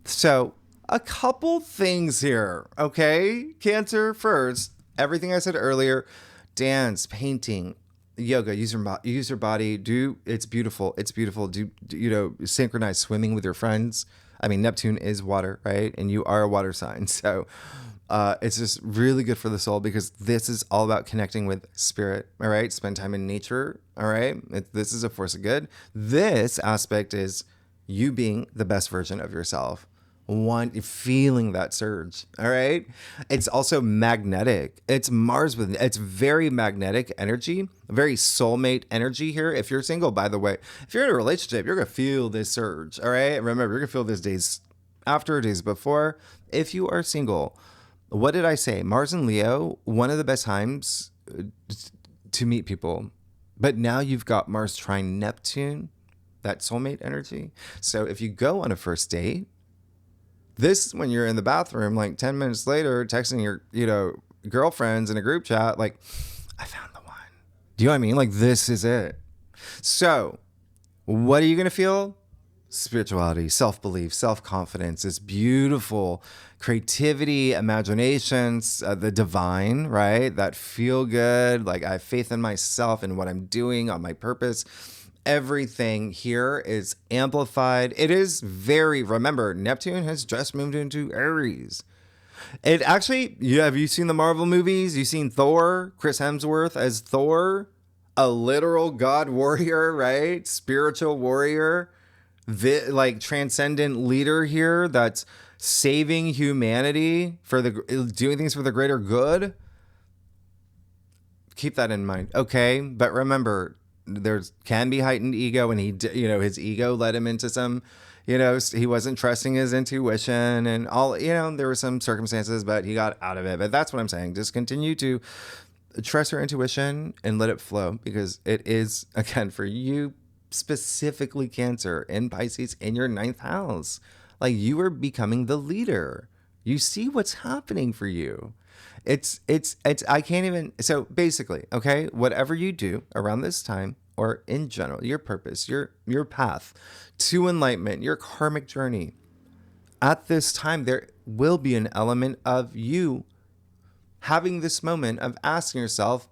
So a couple things here, okay? Cancer first. everything I said earlier, dance, painting, yoga, use your body. It's beautiful. It's beautiful. Synchronize swimming with your friends. I mean, Neptune is water, right? And you are a water sign. So it's just really good for the soul because this is all about connecting with spirit. All right. Spend time in nature. All right. This is a force of good. This aspect is you being the best version of yourself. Feeling that surge. All right. It's also magnetic. It's Mars it's very magnetic energy, very soulmate energy here. If you're single, by the way, if you're in a relationship, you're going to feel this surge. All right. Remember, you're going to feel this days after, days before. If you are single, what did I say? Mars and Leo, one of the best times to meet people. But now you've got Mars trine Neptune, that soulmate energy. So if you go on a first date, this is when you're in the bathroom, like 10 minutes later, texting your, girlfriends in a group chat, like, I found the one. Do you know what I mean? Like, this is it. So what are you going to feel? Spirituality, self-belief, self-confidence, this beautiful creativity, imaginations, the divine, right? That feel good. Like I have faith in myself and what I'm doing on my purpose. Everything here is amplified. It is remember, Neptune has just moved into Aries. It actually, have you seen the Marvel movies? You've seen Thor, Chris Hemsworth as Thor, a literal god warrior, right? Spiritual warrior, like transcendent leader here that's saving humanity doing things for the greater good. Keep that in mind. Okay. But remember, can be heightened ego, and his ego led him into some, he wasn't trusting his intuition and all, there were some circumstances, but he got out of it. But that's what I'm saying. Just continue to trust your intuition and let it flow, because it is, again, for you specifically, Cancer in Pisces in your 9th house. Like, you are becoming the leader. You see what's happening for you. I can't even, so basically, okay, whatever you do around this time or in general, your purpose, your path to enlightenment, your karmic journey, at this time, there will be an element of you having this moment of asking yourself,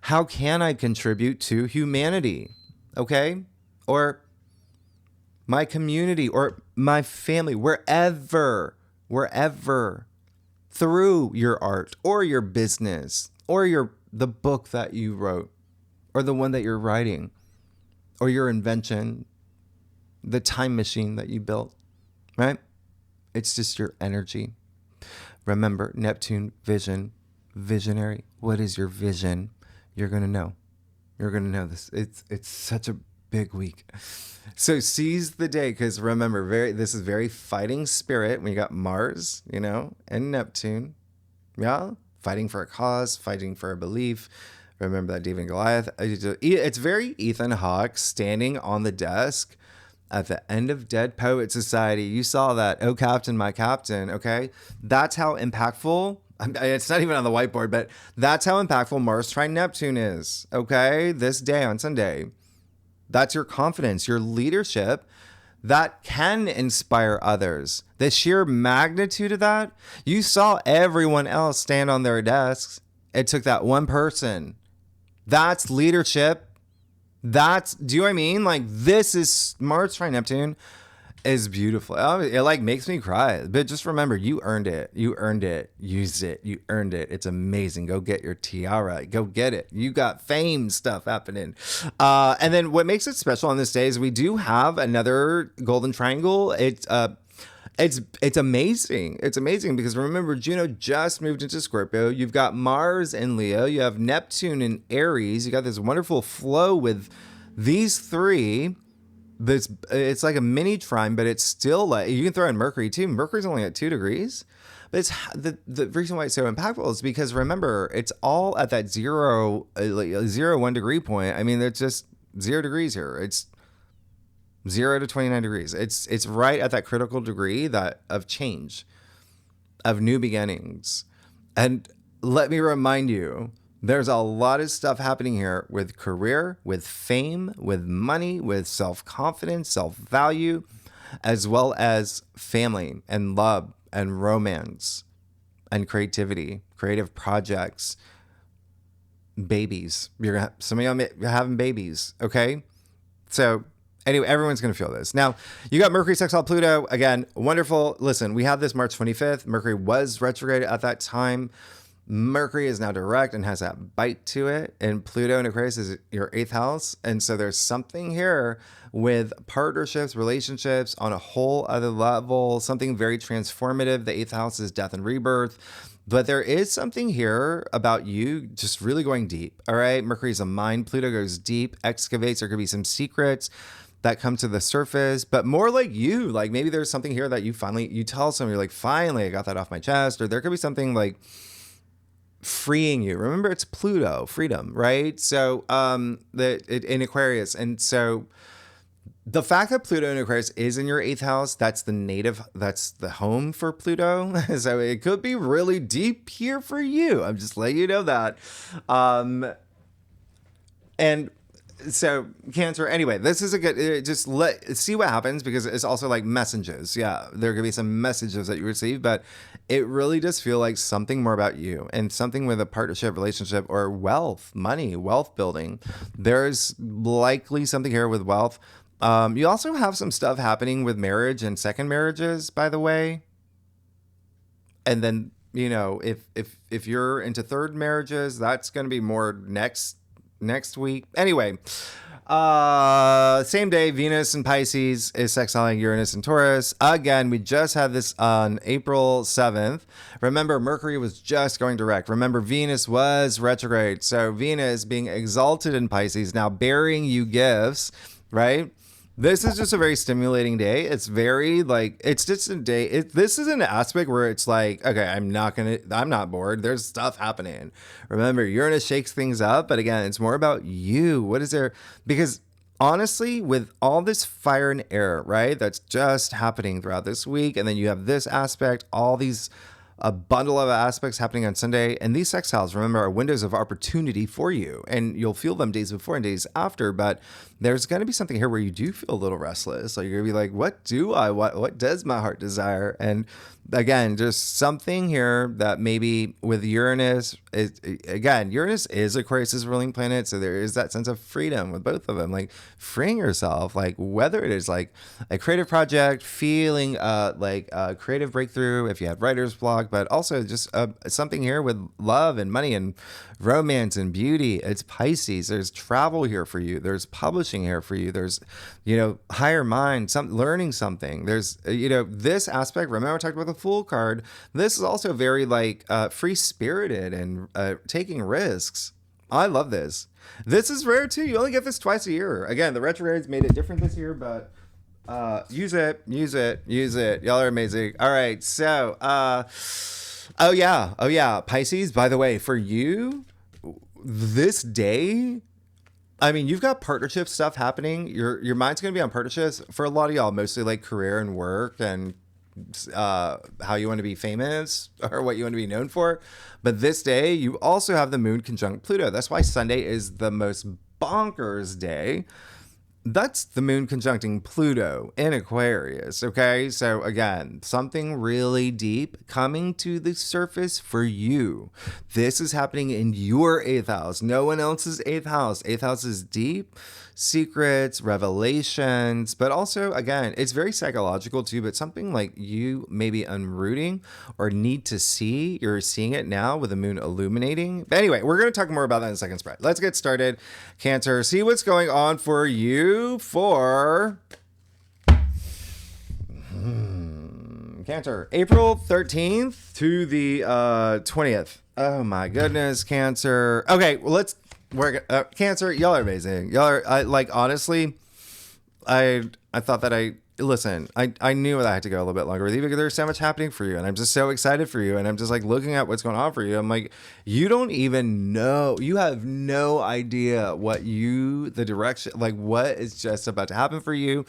how can I contribute to humanity? Okay. Or my community or my family, wherever, through your art or your business or the book that you wrote or the one that you're writing or your invention, the time machine that you built, right? It's just your energy. Remember, Neptune, visionary. What is your vision? You're going to know. You're going to know this. It's such a big week. So seize the day, because remember, this is very fighting spirit when you got Mars, and Neptune. Yeah. Fighting for a cause, fighting for a belief. Remember that David and Goliath. It's very Ethan Hawke standing on the desk at the end of Dead Poet Society. You saw that. Oh, Captain, my Captain. Okay. That's how impactful. It's not even on the whiteboard, but that's how impactful Mars trine Neptune is. Okay. This day on Sunday. That's your confidence, your leadership that can inspire others. The sheer magnitude of that, you saw everyone else stand on their desks. It took that one person. That's leadership. Do you know what I mean? Like, this is Mars trine Neptune is beautiful. It like makes me cry. But just remember, you earned it. You earned it. Use it. You earned it. It's amazing. Go get your tiara. Go get it. You got fame stuff happening. And then what makes it special on this day is we do have another golden triangle. It's amazing. It's amazing because remember, Juno just moved into Scorpio. You've got Mars in Leo. You have Neptune in Aries. You got this wonderful flow with these three. It's like a mini trine, but it's still like, you can throw in Mercury too. Mercury's only at 2 degrees. But it's the reason why it's so impactful is because remember, it's all at that 1 degree point. I mean, it's just 0 degrees here. It's 0 to 29 degrees. It's right at that critical degree of change, of new beginnings. And let me remind you, there's a lot of stuff happening here with career, with fame, with money, with self-confidence, self-value, as well as family and love and romance. and creativity, creative projects, babies. Some of y'all are having babies, okay? So anyway, everyone's going to feel this. Now, you got Mercury sextile Pluto. Again, wonderful. Listen, we had this March 25th. Mercury was retrograde at that time. Mercury is now direct and has that bite to it. And Pluto in Aquarius is your 8th house. And so there's something here with partnerships, relationships on a whole other level, something very transformative. The 8th house is death and rebirth. But there is something here about you just really going deep. All right. Mercury is a mind. Pluto goes deep, excavates. There could be some secrets that come to the surface, but more like you. Like maybe there's something here that you tell someone, you're like, finally, I got that off my chest. Or there could be something like freeing you. Remember, it's Pluto, freedom, right? So in Aquarius. And so the fact that Pluto in Aquarius is in your 8th house, that's the home for Pluto. So it could be really deep here for you. I'm just letting you know that. And so Cancer, anyway, this is a good, see what happens, because it's also like messages. Yeah, there could be some messages that you receive, but it really does feel like something more about you and something with a partnership, relationship, or wealth, money, wealth building. There's likely something here with wealth. You also have some stuff happening with marriage and second marriages, by the way. And then, if you're into third marriages, that's going to be more next week. Anyway, same day, Venus in Pisces is sextiling Uranus in Taurus. Again, we just had this on April 7th. Remember, Mercury was just going direct. Remember, Venus was retrograde. So Venus being exalted in Pisces, now bearing you gifts, right? This is just a very stimulating day. It's very it's just a day. This is an aspect where it's like, okay, I'm not bored. There's stuff happening. Remember, Uranus shakes things up, but again, it's more about you. What is there? Because honestly, with all this fire and air, right, that's just happening throughout this week, and then you have this aspect, all these a bundle of aspects happening on Sunday. And these sextiles, remember, are windows of opportunity for you. And you'll feel them days before and days after. But there's going to be something here where you do feel a little restless. Like you're going to be like, what does my heart desire? And again, just something here that maybe with Uranus, Uranus is Aquarius's ruling planet. So there is that sense of freedom with both of them, like freeing yourself, like whether it is like a creative project, feeling like a creative breakthrough if you had writer's block, but also just something here with love and money and romance and beauty. It's Pisces. There's travel here for you. There's publishing here for you. There's, higher mind, learning something. There's, this aspect. Remember I talked about the Fool card. This is also very like free spirited and taking risks. I love this. This is rare too. You only get this twice a year. Again, the retrogrades made it different this year, but use it. Y'all are amazing. All right. So, oh yeah. Pisces, by the way, for you, this day, I mean, you've got partnership stuff happening. Your mind's going to be on partnerships for a lot of y'all, mostly like career and work and how you want to be famous or what you want to be known for. But this day, you also have the moon conjunct Pluto. That's why Sunday is the most bonkers day. That's the moon conjuncting Pluto in Aquarius, okay? So again, something really deep coming to the surface for you. This is happening in your 8th house. No one else's 8th house. 8th house is deep, secrets, revelations, but also, again, it's very psychological too, but something like you maybe unrooting or need to see. You're seeing it now with the moon illuminating. But anyway, we're going to talk more about that in a second spread. Let's get started. Cancer, see what's going on for you for Cancer, April 13th to the 20th. Oh my goodness, Cancer. Okay, well, Cancer, y'all are amazing. Y'all are, honestly, I thought that I knew that I had to go a little bit longer with you because there's so much happening for you. And I'm just so excited for you. And I'm just like looking at what's going on for you. I'm like, you don't even know. You have no idea the direction, like what is just about to happen for you.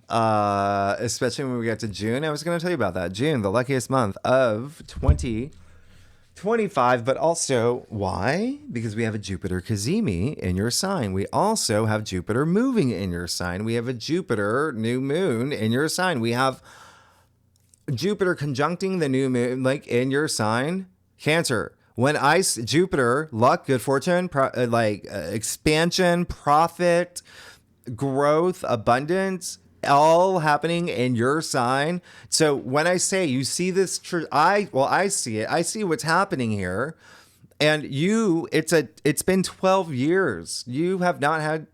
Especially when we get to June. I was going to tell you about that. June, the luckiest month of 2025, but also why? Because we have a Jupiter Cazimi in your sign. We also have Jupiter moving in your sign. We have a Jupiter new moon in your sign. We have Jupiter conjuncting the new moon, like in your sign, Cancer. When Jupiter, luck, good fortune, expansion, profit, growth, abundance, all happening in your sign. So when I say you see this, I see it. I see what's happening here. And it's been 12 years. You have not had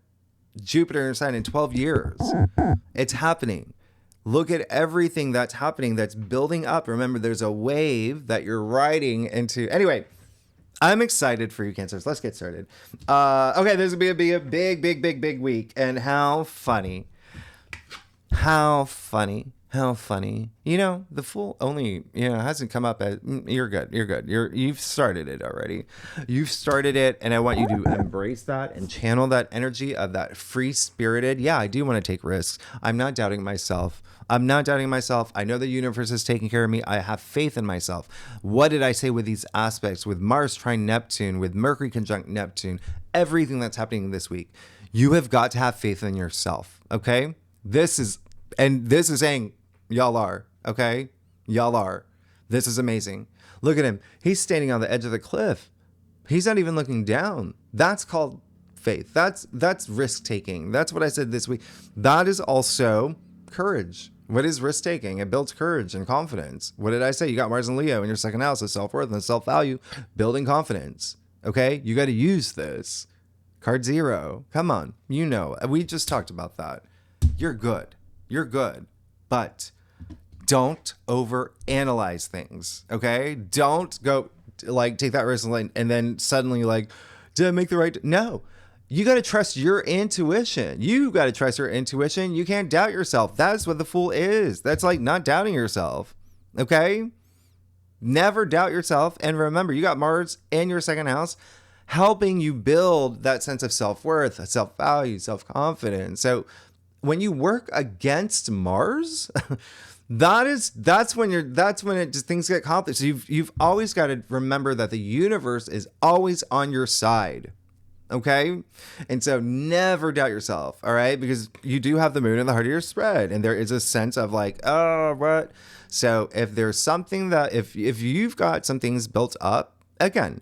Jupiter in your sign in 12 years. It's happening. Look at everything that's happening, that's building up. Remember, there's a wave that you're riding into. Anyway, I'm excited for you, Cancers. Let's get started. Okay, this will be a big week. And how funny. You know, the Fool only, hasn't come up as, you're good. You've started it already. You've started it, and I want you to embrace that and channel that energy of that free-spirited. Yeah, I do want to take risks. I'm not doubting myself. I know the universe is taking care of me. I have faith in myself. What did I say with these aspects? With Mars trine Neptune, with Mercury conjunct Neptune, everything that's happening this week. You have got to have faith in yourself, okay? This is saying, y'all are, okay? Y'all are. This is amazing. Look at him. He's standing on the edge of the cliff. He's not even looking down. That's called faith. That's risk-taking. That's what I said this week. That is also courage. What is risk-taking? It builds courage and confidence. What did I say? You got Mars and Leo in your second house of self-worth and self-value, building confidence. Okay? You got to use this. Card 0. Come on. You know. We just talked about that. You're good. But don't overanalyze things, okay? Don't go, take that risk and then suddenly, did I make the right? No. You got to trust your intuition. You can't doubt yourself. That's what the Fool is. That's like not doubting yourself, okay? Never doubt yourself. And remember, you got Mars in your second house helping you build that sense of self-worth, self-value, self-confidence. So when you work against Mars, that's when things get complicated. So you've always got to remember that the universe is always on your side. Okay? And so never doubt yourself, all right? Because you do have the moon in the heart of your spread, and there is a sense of what? So if there's something that if you've got some things built up, again,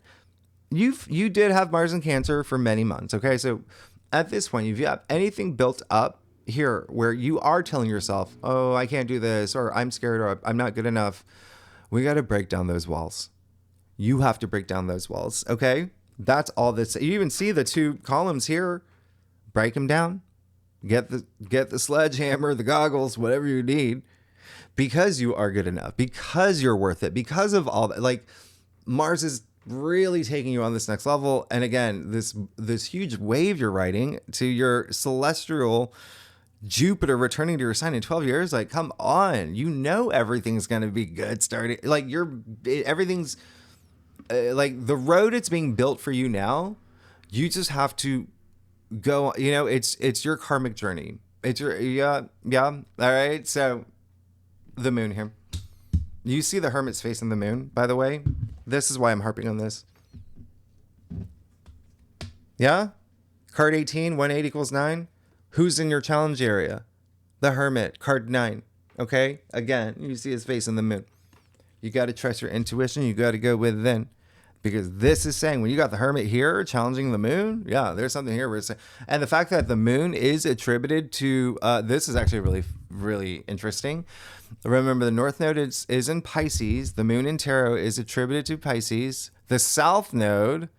you did have Mars in Cancer for many months, okay? So at this point, if you have anything built up here where you are telling yourself, oh, I can't do this, or I'm scared, or I'm not good enough, we got to break down those walls. You have to break down those walls, okay? That's all this. You even see the 2 columns here. Break them down. Get the sledgehammer, the goggles, whatever you need, because you are good enough, because you're worth it, because of all that. Mars is really taking you on this next level. And again, this huge wave you're riding to your celestial Jupiter returning to your sign in 12 years. Come on, everything's going to be good starting. Everything's the road it's being built for you now. You just have to go, it's your karmic journey. It's your, yeah. All right. So the moon here, you see the Hermit's face in the moon, by the way. This is why I'm harping on this. Yeah. Card 18, 1 8 equals 9. Who's in your challenge area? The Hermit, card 9. Okay? Again, you see his face in the moon. You got to trust your intuition. You got to go within. Because this is saying, when you got the Hermit here challenging the moon, yeah, there's something here where it's saying, and the fact that the moon is attributed to, this is actually really, really interesting. Remember, the North Node is in Pisces. The moon in Tarot is attributed to Pisces. The South Node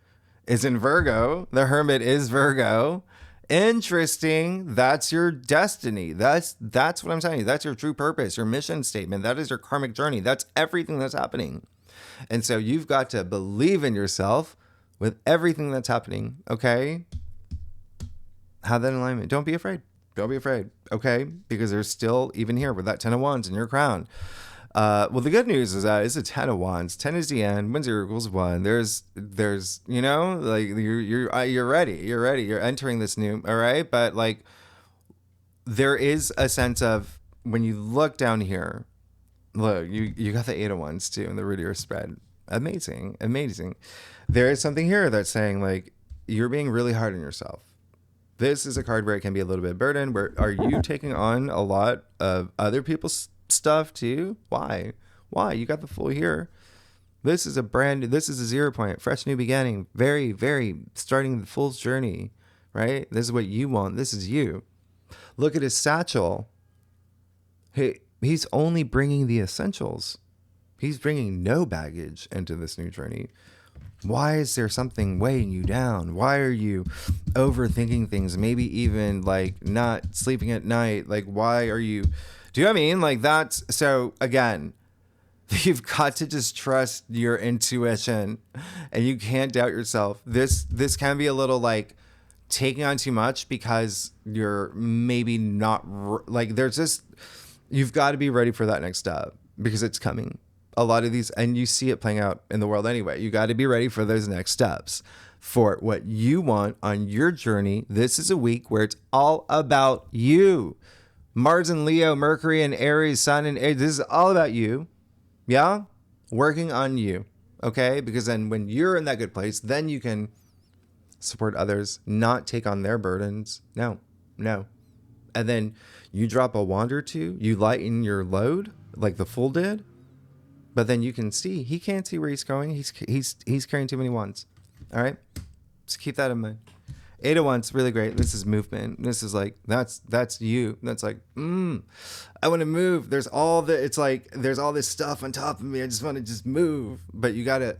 is in Virgo. The Hermit is Virgo. Interesting. That's your destiny. That's what I'm telling you. That's your true purpose, your mission statement. That is your karmic journey. That's everything that's happening. And so you've got to believe in yourself with everything that's happening, okay? Have that alignment. Don't be afraid. Okay? Because there's still, even here with that 10 of Wands in your crown. Well, the good news is that it's a 10 of Wands. 10 is the end. 1 0 equals 1. There's you're ready. You're entering this new, all right? But there is a sense of, when you look down here, look, you got the 8 of Wands too in the root of your spread. Amazing. There is something here that's saying you're being really hard on yourself. This is a card where it can be a little bit burdened. Where are you taking on a lot of other people's stuff too. Why? You got the full here. This is a 0 point, fresh new beginning. Very, very starting the fool's journey, right? This is what you want. This is you. Look at his satchel. He's only bringing the essentials. He's bringing no baggage into this new journey. Why is there something weighing you down? Why are you overthinking things? Maybe even like not sleeping at night. Like, why are you, do you know what I mean? Like that's, so again, you've got to just trust your intuition and you can't doubt yourself. This can be a little like taking on too much because you're maybe not like, there's just, you've got to be ready for that next step because it's coming. A lot of these, and you see it playing out in the world anyway. You got to be ready for those next steps for what you want on your journey. This is a week where it's all about you. Mars and Leo, Mercury and Aries, Sun and Aries. This is all about you. Yeah? Working on you. Okay? Because then when you're in that good place, then you can support others, not take on their burdens. No. And then you drop a wand or two, you lighten your load like the Fool did. But then you can see, he can't see where he's going. He's carrying too many wands. All right? Just keep that in mind. 8 of Wands, really great. This is movement. This is like, that's you. That's like, I want to move. There's all this stuff on top of me. I just want to just move. But you got to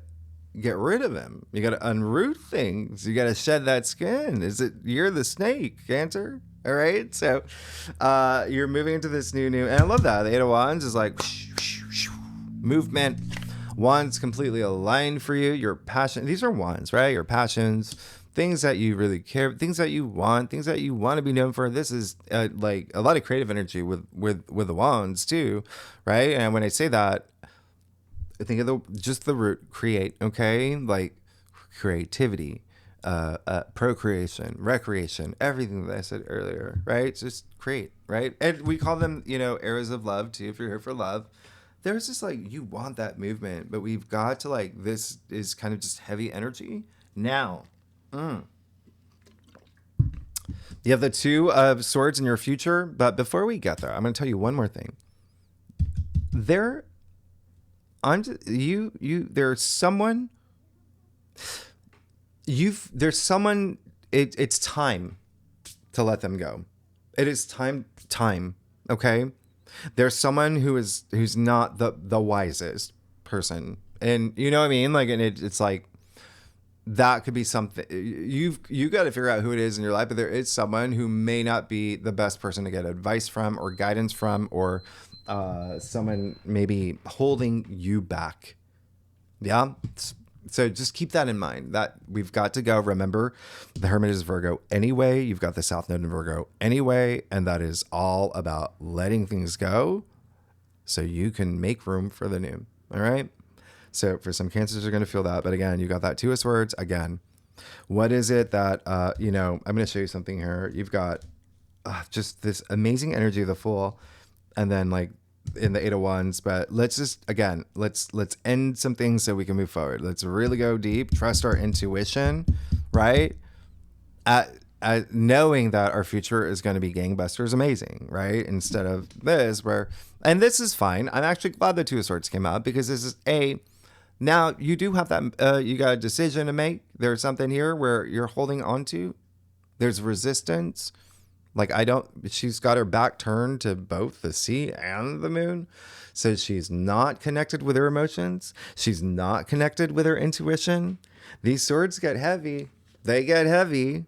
get rid of him. You got to unroot things. You got to shed that skin. You're the snake, Cancer. All right? So you're moving into this new, and I love that. The 8 of Wands is like, movement. Wands completely aligned for you. Your passion. These are wands, right? Your passions, things that you really care, things that you want to be known for. This is like a lot of creative energy with the wands too, right? And when I say that, I think of just the root create. Okay, like creativity, procreation, recreation, everything that I said earlier, right? Just create, right? And we call them, arrows of love too. If you're here for love. There's just like, you want that movement, but we've got to like, this is kind of just heavy energy. Now, you have the 2 of Swords in your future, but before we get there, I'm going to tell you one more thing. There's someone, it's time to let them go. It is time, okay? There's someone who's not the wisest person, and you know what I mean. Like, and it's like that could be something you got to figure out who it is in your life. But there is someone who may not be the best person to get advice from or guidance from, or someone maybe holding you back. Yeah. So just keep that in mind, that we've got to go. Remember, the Hermit is Virgo anyway. You've got the South Node in Virgo anyway. And that is all about letting things go so you can make room for the new. All right. So for some Cancers are going to feel that. But again, you got that 2 of Swords. Again, what is it that, I'm going to show you something here. You've got just this amazing energy of the Fool. And then like, in the 8 of Wands, but let's just, again, let's end some things so we can move forward. Let's really go deep, trust our intuition, right? At knowing that our future is going to be gangbusters amazing, right? Instead of this and this is fine. I'm actually glad the 2 of Swords came out, because this is now you do have that, you got a decision to make. There's something here where you're holding on to. There's resistance. Like, she's got her back turned to both the sea and the moon. So she's not connected with her emotions. She's not connected with her intuition. These swords get heavy. They get heavy.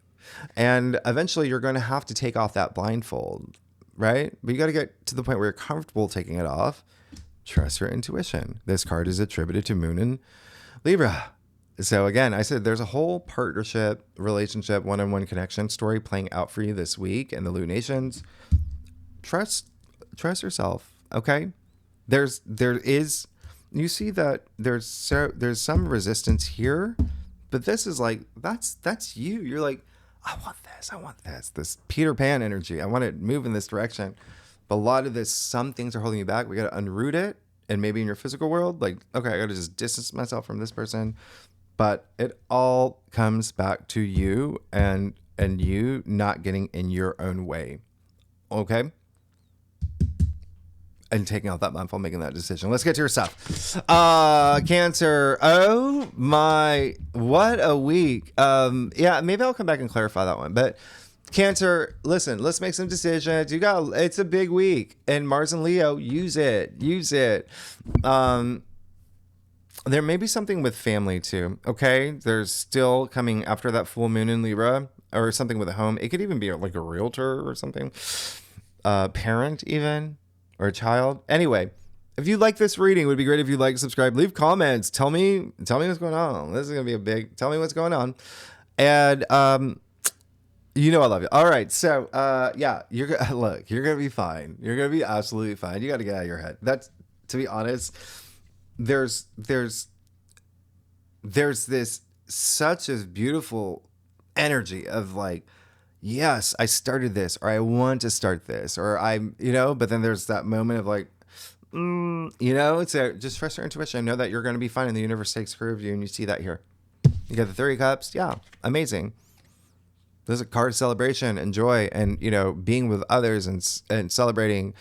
And eventually you're going to have to take off that blindfold, right? But you got to get to the point where you're comfortable taking it off. Trust your intuition. This card is attributed to Moon and Libra. So again, I said there's a whole partnership, relationship, one-on-one connection story playing out for you this week and the lunations. Trust yourself, okay? You see that there's some resistance here, but this is like, that's you. You're like, I want this. This Peter Pan energy. I want to move in this direction. But a lot of this, some things are holding you back. We got to unroot it. And maybe in your physical world, like, okay, I got to just distance myself from this person. But it all comes back to you and you not getting in your own way. Okay? and taking out that mindful, making that decision. Let's get to your stuff. Cancer. Oh my, what a week. Yeah, maybe I'll come back and clarify that one. But Cancer, listen, let's make some decisions. It's a big week. And Mars and Leo, use it. There may be something with family too. Okay. There's still coming after that full moon in Libra, or something with a home. It could even be like a realtor or something. Parent even, or a child. Anyway, if you like this reading, it would be great if you like, subscribe, leave comments. Tell me what's going on. This is going to be tell me what's going on. And, I love you. All right. So, yeah, you're going to be fine. You're going to be absolutely fine. You got to get out of your head. That's, to be honest, there's this such a beautiful energy of like, yes, I started this, or I want to start this, or but then there's that moment of like, so just trust your intuition. Know that you're going to be fine, and the universe takes care of you. And you see that here. You got the 3 cups. Yeah. Amazing. There's a card celebration and joy, and, being with others and celebrating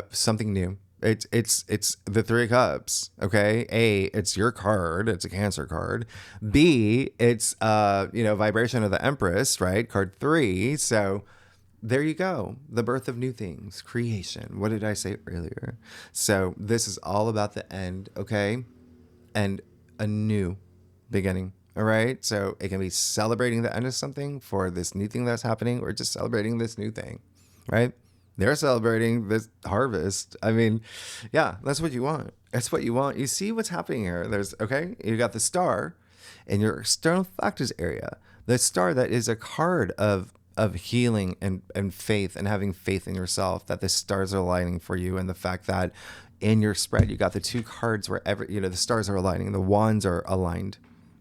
something new. It's the 3 cups. Okay. A, it's your card. It's a Cancer card. B, it's, vibration of the Empress, right? Card 3. So there you go. The birth of new things, creation. What did I say earlier? So this is all about the end. Okay. And a new beginning. All right. So it can be celebrating the end of something for this new thing that's happening, or just celebrating this new thing, right? They're celebrating this harvest. I mean, yeah, that's what you want. That's what you want. You see what's happening here. You got the star in your external factors area. The star that is a card of healing and faith, and having faith in yourself, that the stars are aligning for you. And the fact that in your spread, you got the 2 cards where the stars are aligning, the wands are aligned.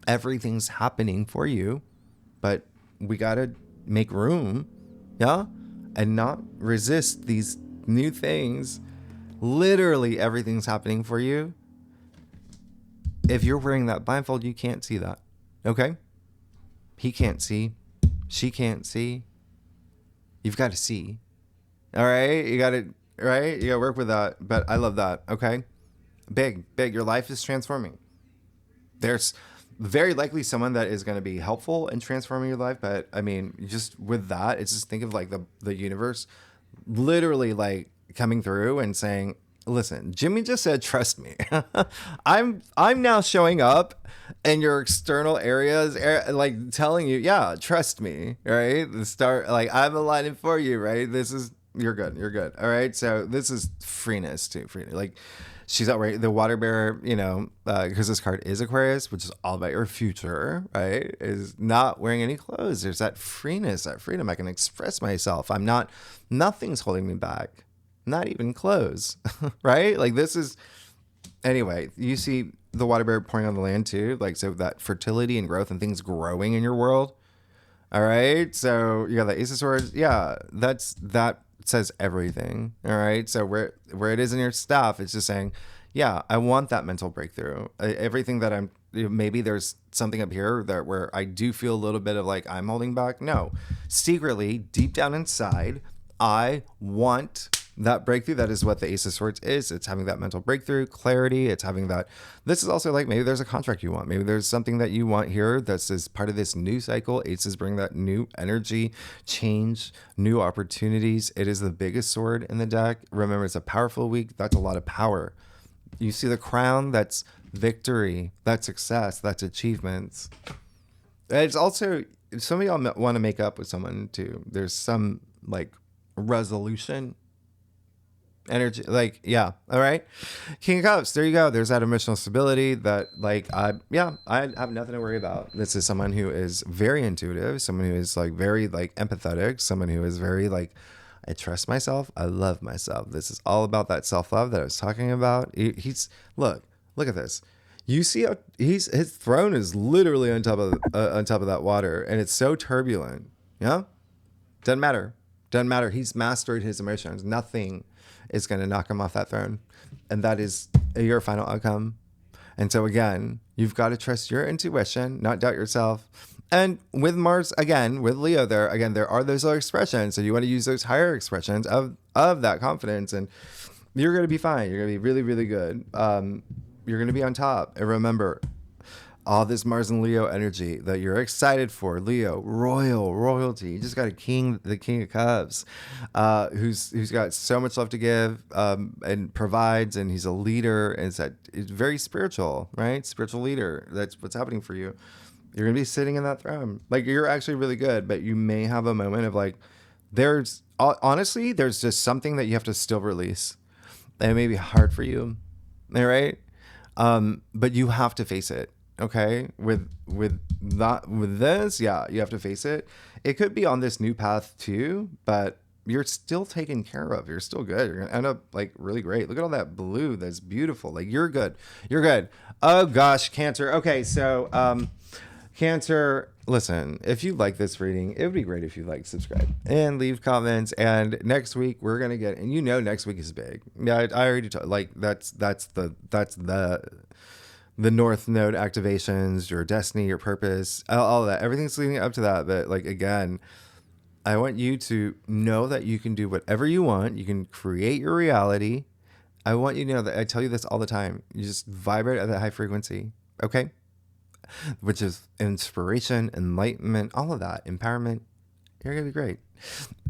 Everything's happening for you, but we got to make room. Yeah. And not resist these new things. Literally everything's happening for you. If you're wearing that blindfold, you can't see that. Okay? He can't see. She can't see. You've got to see. All right? You got to work with that. But I love that. Okay? Big. Your life is transforming. There's very likely someone that is going to be helpful in transforming your life. But I mean, just with that, it's just think of like the universe literally like coming through and saying, listen, Jimmy just said, trust me. I'm now showing up in your external areas, like telling you, yeah, trust me. Right. The start, like I'm aligning for you. Right. You're good. All right. So this is freeness too. Like, she's not wearing the water bearer, because this card is Aquarius, which is all about your future, right? Is not wearing any clothes. There's that freeness, that freedom. I can express myself. Nothing's holding me back. Not even clothes, right? Like anyway, you see the water bearer pouring on the land too. Like, so that fertility and growth and things growing in your world. All right. So you got the Ace of Swords. Yeah, that says everything. All right. So where it is in your stuff, it's just saying, yeah, I want that mental breakthrough. Everything that maybe there's something up here where I do feel a little bit of like I'm holding back. No, secretly, deep down inside, I want that breakthrough. That is what the Ace of Swords is. It's having that mental breakthrough, clarity. It's having that. This is also like, maybe there's a contract you want. Maybe there's something that you want here that's as part of this new cycle. Aces bring that new energy, change, new opportunities. It is the biggest sword in the deck. Remember, it's a powerful week. That's a lot of power. You see the crown, that's victory, that's success, that's achievements. It's also, some of y'all want to make up with someone too. There's some like resolution energy, like, yeah. All right. King of Cups, there you go. There's that emotional stability that like, I have nothing to worry about. This is someone who is very intuitive, someone who is like very like empathetic, someone who is very like, I trust myself, I love myself. This is all about that self-love that I was talking about. He's look at this. You see how his throne is literally on top of that water, and it's so turbulent. Yeah, doesn't matter. He's mastered his emotions. Nothing is going to knock him off that throne, and that is your final outcome. And so again, you've got to trust your intuition, not doubt yourself. And with Mars, again, with Leo there are those other expressions. So you want to use those higher expressions of that confidence. And You're going to be fine. You're going to be really, really good. You're going to be on top. And remember, all this Mars and Leo energy that you're excited for. Leo, royalty. You just got the King of Cups, who's got so much love to give, and provides, and he's a leader, and it's very spiritual, right? Spiritual leader. That's what's happening for you. You're gonna be sitting in that throne. Like, you're actually really good, but you may have a moment of like, honestly, there's just something that you have to still release. And it may be hard for you, all right? But you have to face it. Okay, with this, yeah, you have to face it. It could be on this new path too, but you're still taken care of. You're still good. You're gonna end up like really great. Look at all that blue. That's beautiful. Like, you're good. You're good. Oh gosh, Cancer. Okay, so Cancer, listen, if you like this reading, it would be great if you like, subscribe, and leave comments. And next week we're gonna get, and next week is big. Yeah, I already told, like, that's the North Node activations, your destiny, your purpose, all of that. Everything's leading up to that. But like, again, I want you to know that you can do whatever you want. You can create your reality. I want you to know that I tell you this all the time. You just vibrate at that high frequency, okay? Which is inspiration, enlightenment, all of that, empowerment. You're gonna be great.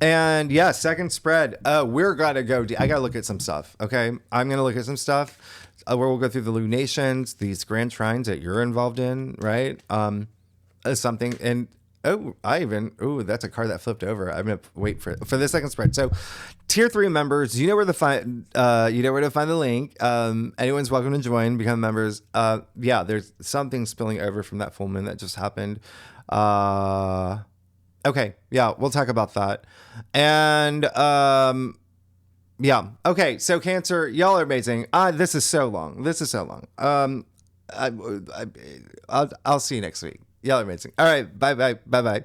And yeah, second spread. We're gonna go. I gotta look at some stuff. Okay, I'm gonna look at some stuff where we'll go through the lunations, these grand trines that you're involved in, right? Something. And that's a card that flipped over. I'm gonna wait for the second spread. So, tier 3 members, you know where to find the link. Anyone's welcome to join, become members. Yeah, there's something spilling over from that full moon that just happened. Okay, yeah, we'll talk about that. And yeah, okay, so Cancer, y'all are amazing. This is so long. I'll see you next week. Y'all are amazing. All right, bye.